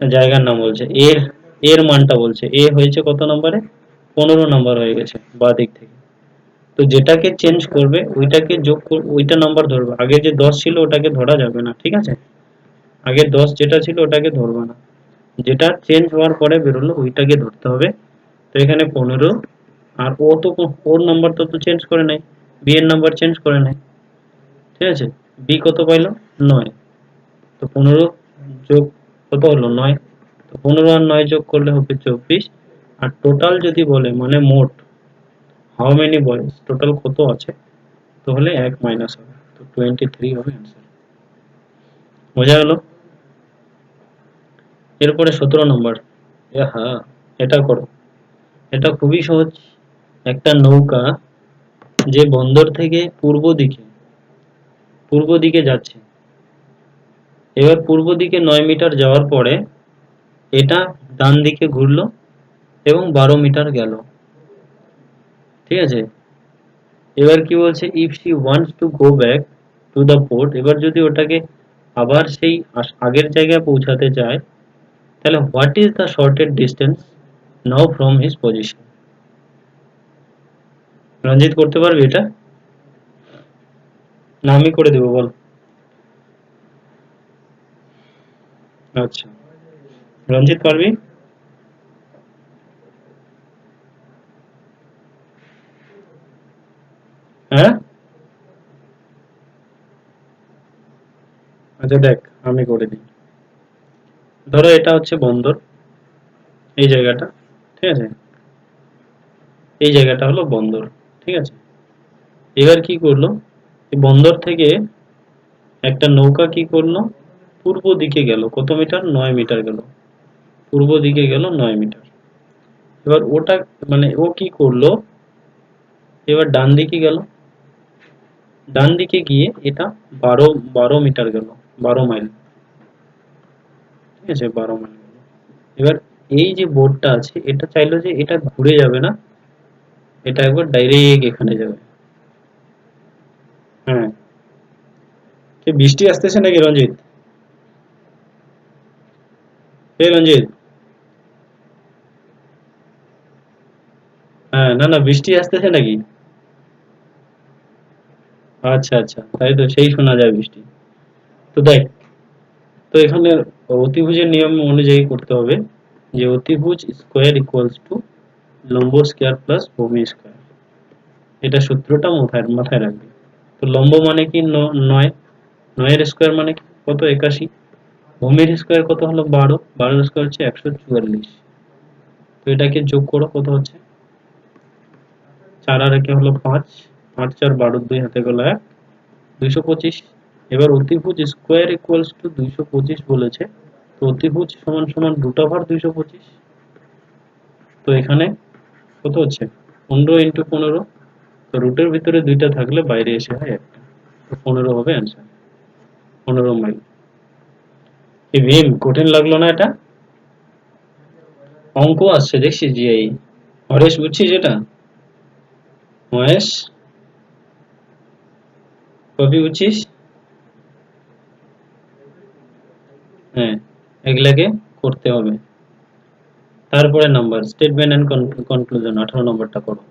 জায়গার নাম বলছে, এর এর মানটা বলছে, এ হয়েছে কত নম্বরে, 15 নম্বর হয়ে গেছে বাঁ দিক থেকে। তো যেটাকে চেঞ্জ করবে ওইটাকে ওইটা নাম্বার ধরবে, আগে যে 10 ছিল ওটাকে ধরা যাবে না, ঠিক আছে। আগে 10 যেটা ছিল ওটাকে ধরবে না, যেটা চেঞ্জ হওয়ার পরে বেরোলো ওইটাকে ধরতে হবে। তো এখানে 15, আর ও তো ওর নাম্বার তো চেঞ্জ করে নাই, বি এর নাম্বার চেঞ্জ করে নাই, ঠিক আছে। বি কত পাইলো, 9। তো 15 যোগ কত হলো, 9। তো 15 আর 9 যোগ করলে হবে 24। আর টোটাল যদি বলে মানে মোট, হাউ মেনি বয়েজ, টোটাল কত আছে, তাহলে 1 মাইনাস হবে, তো 23 হবে অ্যান্সার। বোঝা গেল? এরপরে 17 নম্বর, হ্যাঁ এটা করো, এটা খুবই সহজ। একটা নৌকা যে বন্দর থেকে পূর্ব দিকে যাচ্ছে, এবার পূর্ব দিকে 9 মিটার যাওয়ার পরে এটা ডান দিকে ঘুরলো এবং 12 মিটার গেল, ঠিক আছে। এবার কি বলছে, if she wants to go back to the port, এবার যদি ওটাকে আবার সেই আগের জায়গায় পৌঁছাতে চায়, তাহলে what is the shortest distance now from his position. Ranjit করতে পারবি এটা, না আমি করে দেবো, বল। আচ্ছা, রঞ্জিত পারবি? হ্যাঁ, আচ্ছা দেখ, আমি করে দিই। ধরো এটা হচ্ছে বন্দর, এই জায়গাটা, ঠিক আছে, এই জায়গাটা হলো বন্দর, ঠিক আছে। এবার কি করলো, এই বন্দর থেকে একটা নৌকা কি করলো, পূর্ব দিকে গেল, কত মিটার, 9 মিটার গেল, পূর্ব দিকে গেল 9 মিটার। এবার ওটা মানে ও কি করলো, এবার ডান দিকে গেল, ডান দিকে গিয়ে এটা 12 মিটার গেল, 12 মাইল, ঠিক আছে, 12 মাইল। এবার এই যে বোর্ডটা আছে এটা চাইলো যে এটা ঘুরে যাবে না, এটা একবার ডাইরেক্ট এখানে যাবে। হ্যাঁ, বৃষ্টি আসতেছে নাকি রঞ্জিত? এই রঞ্জিত, হ্যাঁ, না না, বৃষ্টি আসতেছে নাকি? আচ্ছা আচ্ছা, তাই তো, সেই শোনা যায় বৃষ্টি। তো দেখ, তো এখানে অতিভুজের নিয়ম অনুযায়ী করতে হবে যে অতিভুজ স্কোয়ার ইকুয়ালস টু লম্ব স্কোয়ার প্লাস ভূমি স্কোয়ার। এটা সূত্রটা মাথায় মাথায় রাখবে। তো লম্ব মানে কি? নয়। নয়ের স্কোয়ার মানে কি? কত? 81। ভূমির স্কোয়ার কত হলো? 12। 12 স্কোয়ার হচ্ছে 144। তো এটাকে যোগ করো, কত হচ্ছে? 4 আর একে হলো 5, 5 4 12, 2 হাতে গেল 1, 225। এবার অতিভুজ স্কোয়ার ইকুয়ালস টু 225 বলেছে। তো অতিভুজ সমান সমান রুট ওভার 225। তো এখানে কত হচ্ছে? 15 ইন্টু 15। তো রুটের ভিতরে দুইটা থাকলে বাইরে এসে হয় একটা। তো 15 হবে অ্যান্সার। 15 মাইল। কি ভীম, কঠিন লাগলো না এটা? অঙ্ক আসছে দেখছিস জিআই। হরেশ, বুঝছিস এটা? মহেশ, কপি বুঝছিস? হ্যাঁ, এগুলাকে করতে হবে। তারপরে নাম্বার স্টেটমেন্ট এন্ড কনক্লুশন, 18 নম্বরটা করো।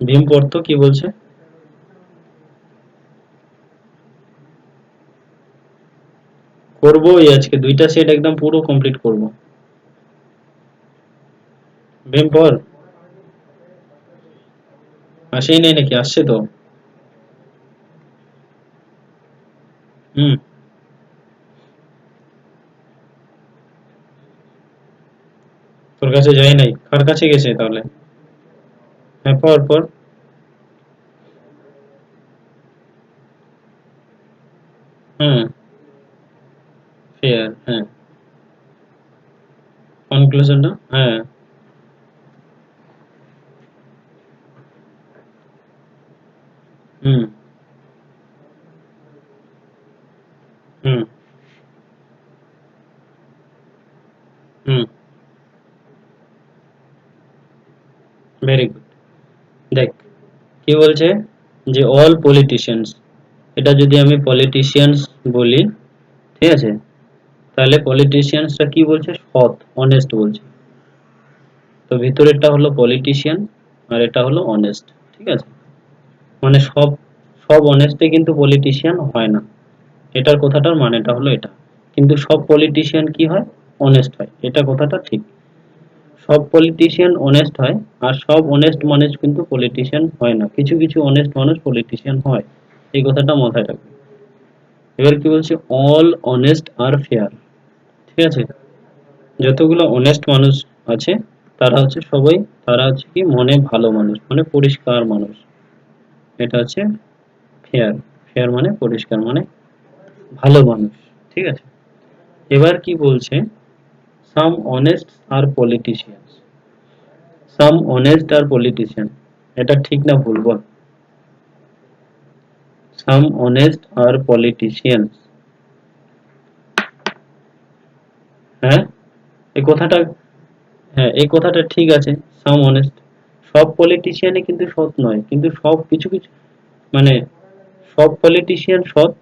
ভীম পড়তো কি বলছে? করবোই আজকে, দুইটা সেট একদম পুরো কমপ্লিট করব। ভীম পড়। আসেই নাই নাকি? আসছে তো। হুম। তোর কাছে যায় নাই? কার কাছে গেছে তাহলে? হ্যাঁ, পড় পড়। হুম। ফেয়ার, হ্যাঁ। কনক্লুশনটা, হ্যাঁ। হুম। হুম। হুম। Very good. দেখ, কি বলছে যে অল পলিটিশিয়ানস, এটা যদি আমি পলিটিশিয়ানস বলি, ঠিক আছে, তাহলে পলিটিশিয়ানসটা কি বলছে? সৎ, অনেস্ট বলছে। তো ভিতরেরটা হলো পলিটিশিয়ান আর এটা হলো অনেস্ট, ঠিক আছে। মানে সব সব অনেস্টে কিন্তু পলিটিশিয়ান হয় না, এটার কথাটার মানেটা হলো এটা। কিন্তু সব পলিটিশিয়ান কি হয়? অনেস্ট হয়, এটা কথাটা ঠিক। সব পলিটিশিয়ান অনেস্ট হয়, আর সব অনেস্ট মানুষ কিন্তু পলিটিশিয়ান হয় না, কিছু কিছু অনেস্ট মানুষ পলিটিশিয়ান হয়। এই কথাটা মাথায় রাখবে। এবার কি বলছে? অল অনেস্ট আর ফেয়ার, ঠিক আছে। যতগুলো অনেস্ট মানুষ আছে তারা হচ্ছে সবাই, তারা হচ্ছে কি মনে ভালো মানুষ, মানে পরিষ্কার মানুষ। এটা হচ্ছে ফেয়ার। ফেয়ার মানে পরিষ্কার, মানে ভালো মানুষ, ঠিক আছে। এবার কি বলছে? সাম অনেস্ট আর পলিটিশিয়ান, সাম অনেস্ট আর পলিটিশিয়ান, এটা ঠিক না ভুল বল? সাম অনেস্ট আর পলিটিশিয়ান, হ্যাঁ, এই কথাটা, হ্যাঁ এই কথাটা ঠিক আছে। সাম অনেস্ট, সব পলিটিশিয়ানই কিন্তু সৎ নয়, কিন্তু সব কিছু কিছু, মানে সব পলিটিশিয়ান সৎ,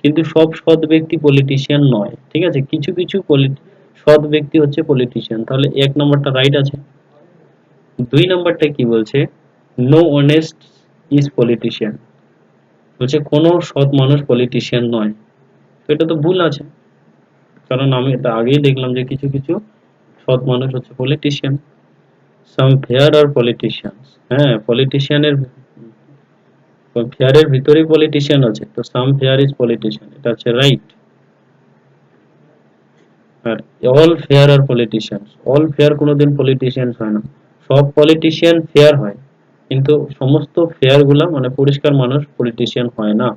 কিন্তু সব সৎ ব্যক্তি পলিটিশিয়ান নয়, ঠিক আছে। কিছু কিছু সৎ ব্যক্তি হচ্ছে পলিটিশিয়ান। তাহলে 1 নম্বরটা রাইট আছে। 2 নম্বরটা কি বলছে? নো অনেস্ট ইজ পলিটিশিয়ান, বলছে কোনো সৎ মানুষ পলিটিশিয়ান নয়। তো এটা তো ভুল আছে, কারণ আমি এটা আগেই দেখলাম যে কিছু কিছু সৎ মানুষ হচ্ছে পলিটিশিয়ান। সাম ফেয়ার আর পলিটিশিয়ান, হ্যাঁ পলিটিশিয়ানের, ফেয়ারের ভিতরেই পলিটিশিয়ান আছে, তো সাম ফেয়ার ইজ পলিটিশিয়ান, এটা হচ্ছে রাইট। আর অল ফেয়ার আর পলিটিশিয়ান, অল ফেয়ার কোনোদিন পলিটিশিয়ান হয় না। সব পলিটিশিয়ান ফেয়ার হয়, কিন্তু সমস্ত ফেয়ার গুলা মানে পরিষ্কার মানুষ পলিটিশিয়ান হয় না।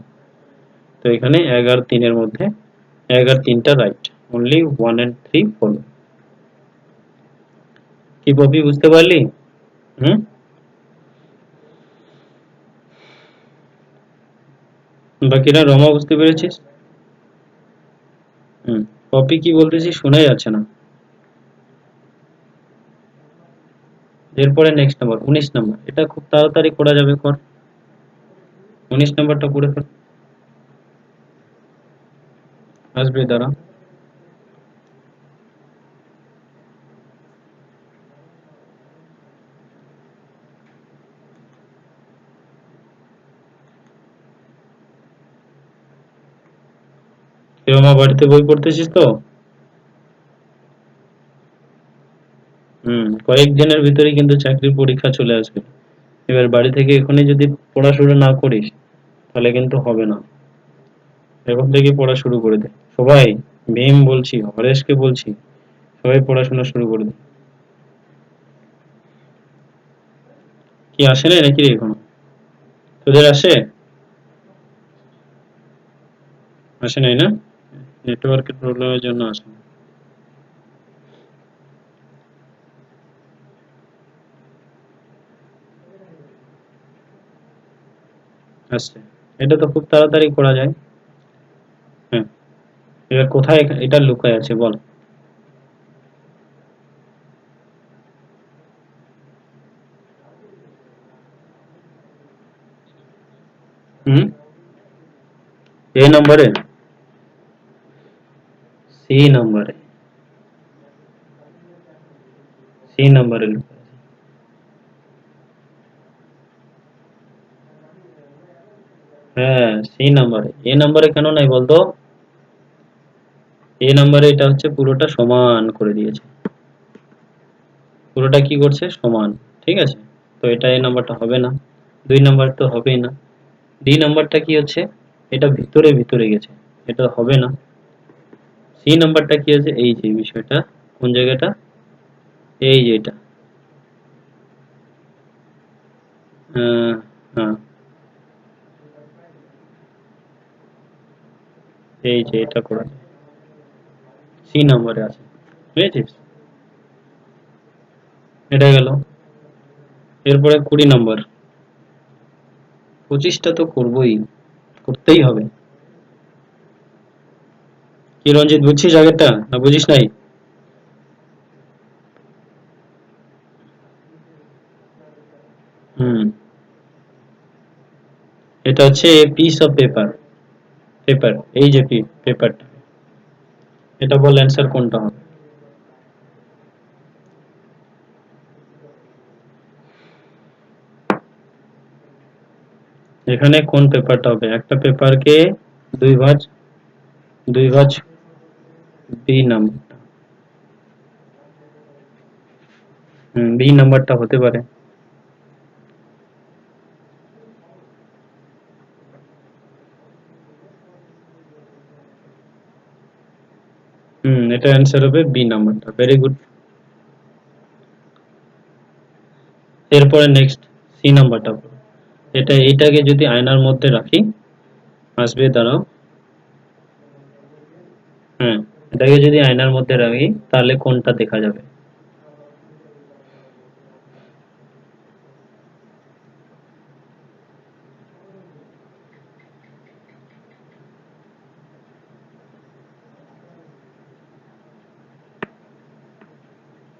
তো এখানে 1 আর 3-এর মধ্যে 1 আর 3টা রাইট, অনলি 1 and 3 ফলো। কি পপি, বুঝতে পারলি? হুম। বাকিরা, রমা, বুঝতে পেরেছিস? হুম। পপি কি বলতেছি শোনাই যাচ্ছে না। এরপরে নেক্সট নাম্বার 19 নম্বর, এটা খুব তাড়াতাড়ি করা যাবে, কর। 19 নাম্বারটা করে ফেল। আসবে দাঁড়া। কেউ আমার বাড়িতে বই পড়তেছিস তো? কয়েকদিনের ভিতরে কিন্তু চাকরির পরীক্ষা চলে আসবে। এবার বাড়ি থেকে এখনই যদি পড়াশোনা না করিস তাহলে কিন্তু হবে না। এখন থেকে পড়া শুরু করে দে সবাই। ভীম বলছি, হরেশকে বলছি, সবাই পড়াশোনা শুরু করে দে। কি আসে নাই নাকি রে এখনো? তোদের আসে? আসে নাই না? নেটওয়ার্কের প্রবলেমের জন্য আসে না। আসছে। এটা তো খুব তাড়াতাড়ি করা যায়। হ্যাঁ, এবার কোথায় এটা লুকায় আছে বল? হুম, এ নম্বরে, সি নম্বরে, সি নম্বরে লুকায় আছে। হ্যাঁ, সি নম্বরে। এ নম্বরে কেন নাই বলতো? এ নম্বরে এটা হচ্ছে পুরোটা সমান করে দিয়েছে। পুরোটা কি করছে? সমান। ঠিক আছে? তো এটা এ নাম্বারটা হবে না। 2 নাম্বার তো হবেই না। ডি নাম্বারটা কি হচ্ছে? এটা ভিতরে ভিতরে গেছে। এটা হবে না। সি নাম্বারটা কি আছে? এই যে বিষয়টা, কোন জায়গাটা? এই যে এটা। হ্যাঁ, এই যে এটা করা যায়। সি নাম্বারে আছে। বুঝেছিস? এটা গেল। এরপরে 20 নাম্বার। 25টা তো করবোই। করতেই হবে। কি রঞ্জিত, বুঝছিস আগেরটা না বুঝিস নাই? হুম, এটা হচ্ছে পিস অফ পেপার। পেপার, এই যে পেপারটা। এটা বল অ্যান্সার কোনটা হবে? এখানে কোন পেপারটা হবে? একটা পেপারকে দুই ভাঁজ, দুই ভাঁজ বি নাম্বারটা। বি নাম্বারটা হতে পারে। এটা অ্যান্সার হবে বি নাম্বারটা। Very good. এরপরে নেক্সট সি নাম্বারটা বলো। এইটাকে যদি আয়নার মধ্যে রাখি, আসবে দাঁড়াও। হ্যাঁ, এটাকে যদি আয়নার মধ্যে রাখি তাহলে কোনটা দেখা যাবে?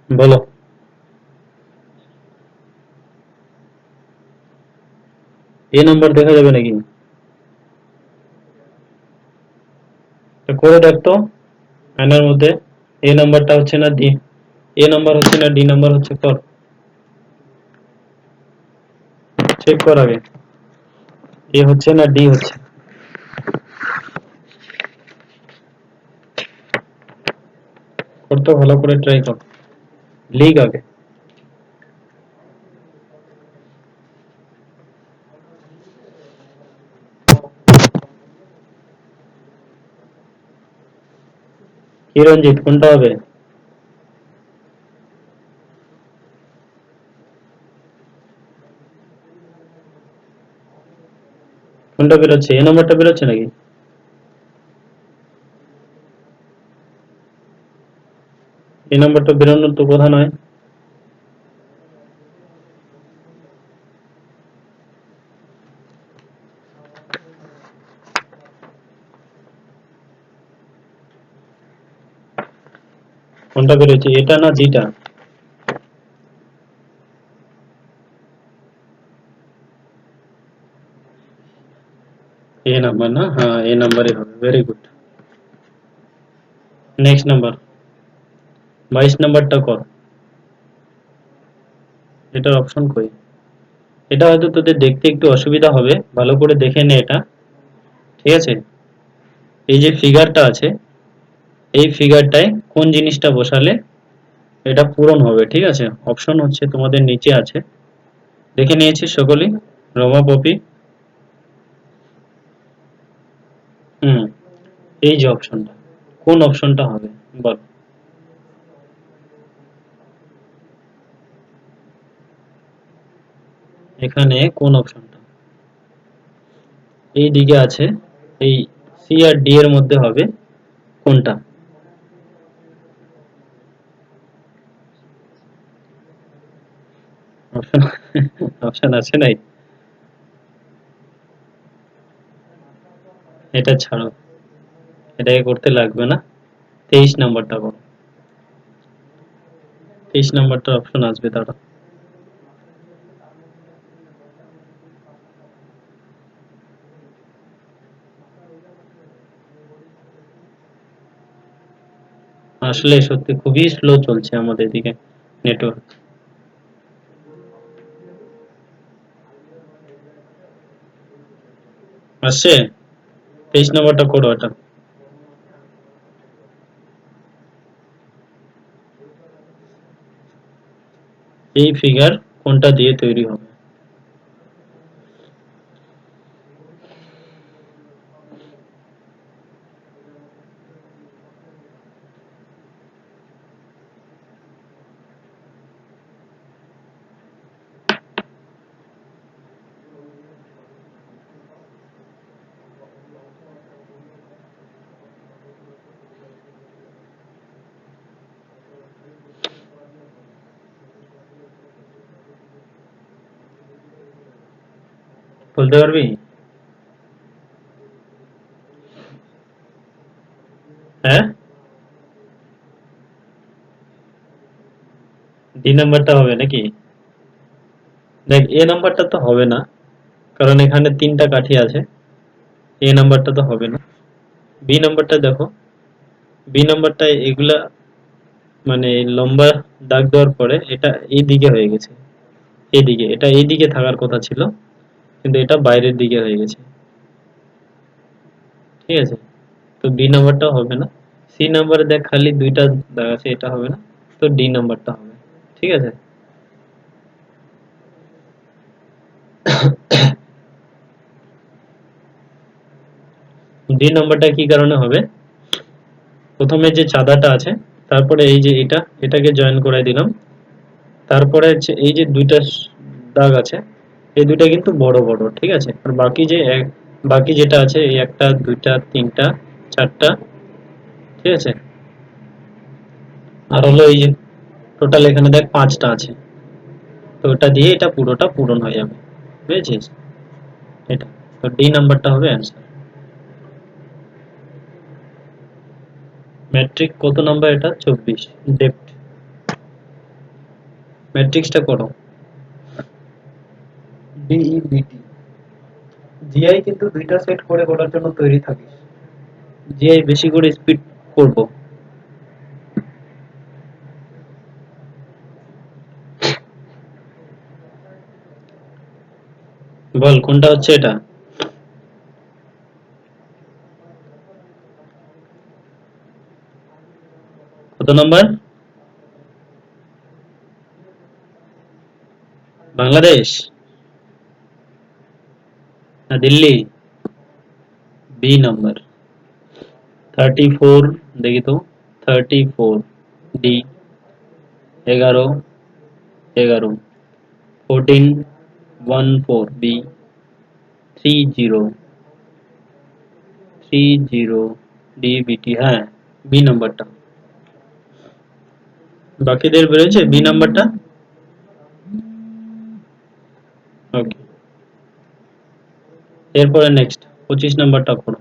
বলো। এ নাম্বার দেখা যাবে নাকি? এটা করে দেখ তো আয়নার মধ্যে। এ নাম্বারটা হচ্ছে না ডি? এ নাম্বার হচ্ছে না ডি নাম্বার হচ্ছে? কর, চেক কর আগে। এ হচ্ছে না ডি হচ্ছে? কর তো, ভালো করে ট্রাই কর। লিখ আগে। কি রঞ্জিত, কোনটা হবে? কোনটা বেরোচ্ছে? এ নাম্বারটা বেরোচ্ছে নাকি? এই নাম্বারটা বেরোনোর তো কথা নয়। কোনটা বেরোচ্ছে, এটা না ডিটা? এ নাম্বার না, হ্যাঁ এ নাম্বারই হবে, ভেরি গুড। নেক্সট নাম্বার 22 নাম্বারটা কর। এটার অপশন কই? এটা হয়তো তোদের দেখতে একটু অসুবিধা হবে, ভালো করে দেখে নে এটা, ঠিক আছে? এই যে ফিগারটা আছে, এই ফিগারটায় কোন জিনিসটা বসালে এটা পূরণ হবে, ঠিক আছে? অপশন হচ্ছে তোমাদের নিচে আছে, দেখে নিয়েছিস সকলেই? রমা, পপি? হুম, এই যে অপশনটা, কোন অপশনটা হবে বল? এখানে কোন অপশনটা এই দিকে আছে, এই সি আর ডি এর মধ্যে হবে কোনটা? অপশন অপশন আছে নাই? এটা ছাড়ো, এটাকে করতে লাগবে না। 23 নাম্বারটা করো। 23 নাম্বারটা অপশন আসবে, দাঁড়া। আসলে সত্যি খুবই স্লো চলছে আমাদের দিকে নেটওয়ার্ক। আসছে? 23 নাম্বারটা করো এটা। এই ফিগার কোনটা দিয়ে তৈরি হবে? বলতে পারবি? হ্যাঁ, ডি নাম্বারটা হবে নাকি? দেখ, এ নাম্বারটা তো হবে না, কারণ এখানে তিনটা কাঠি আছে। এ নাম্বারটা তো হবে না। বি নাম্বারটা দেখো, বি নাম্বারটা এগুলা মানে এই লম্বা দাগ দেওয়ার পরে এটা এই দিকে হয়ে গেছে, এইদিকে, এটা এই দিকে থাকার কথা ছিল, কিন্তু এটা বাইরের দিকে হয়ে গেছে, ঠিক আছে? তো বি নাম্বারটা হবে না। সি নাম্বারে দেখ খালি দুইটা দাগ আছে, এটা হবে না। তো ডি নাম্বারটা হবে, ঠিক আছে? ডি নাম্বারটা কি কারণে হবে? প্রথমে যে চাঁদাটা আছে, তারপরে এই যে এটাকে জয়েন করাই দিলাম, তারপরে হচ্ছে এই যে দুইটা দাগ আছে, এই দুইটা কিন্তু বড় বড়, ঠিক আছে? আর বাকি যেটা আছে, এই একটা দুইটা তিনটা চারটা, ঠিক আছে? আর হলো এই যে টোটাল এখানে দেখ পাঁচটা আছে, তো ওটা দিয়ে এটা পুরোটা পূরণ হয়ে যাবে, বুঝেছিস? এটা, তো ডি নাম্বারটা হবে অ্যান্সার। ম্যাট্রিক কত নাম্বার এটা? 24। ডেপ্থ, ম্যাট্রিক্সটা করো। ডিইবিটি, জিআই কিন্তু দুইটা সেট করে করার জন্য তৈরি থাকিস। জিআই বেশি করে স্পিড করব। বল কোনটা হচ্ছে এটা? কত নাম্বার? বাংলাদেশ না দিল্লি? বি নাম্বার 34, দেখি তো। 34, ডি। 11, 11, 14, 14, বি। 30, 30, ডি বিটি, হ্যাঁ বি নাম্বারটা। বাকিদের বেরোচ্ছে বি নাম্বারটা? ওকে, এরপরে নেক্সট 25 নাম্বারটা করো।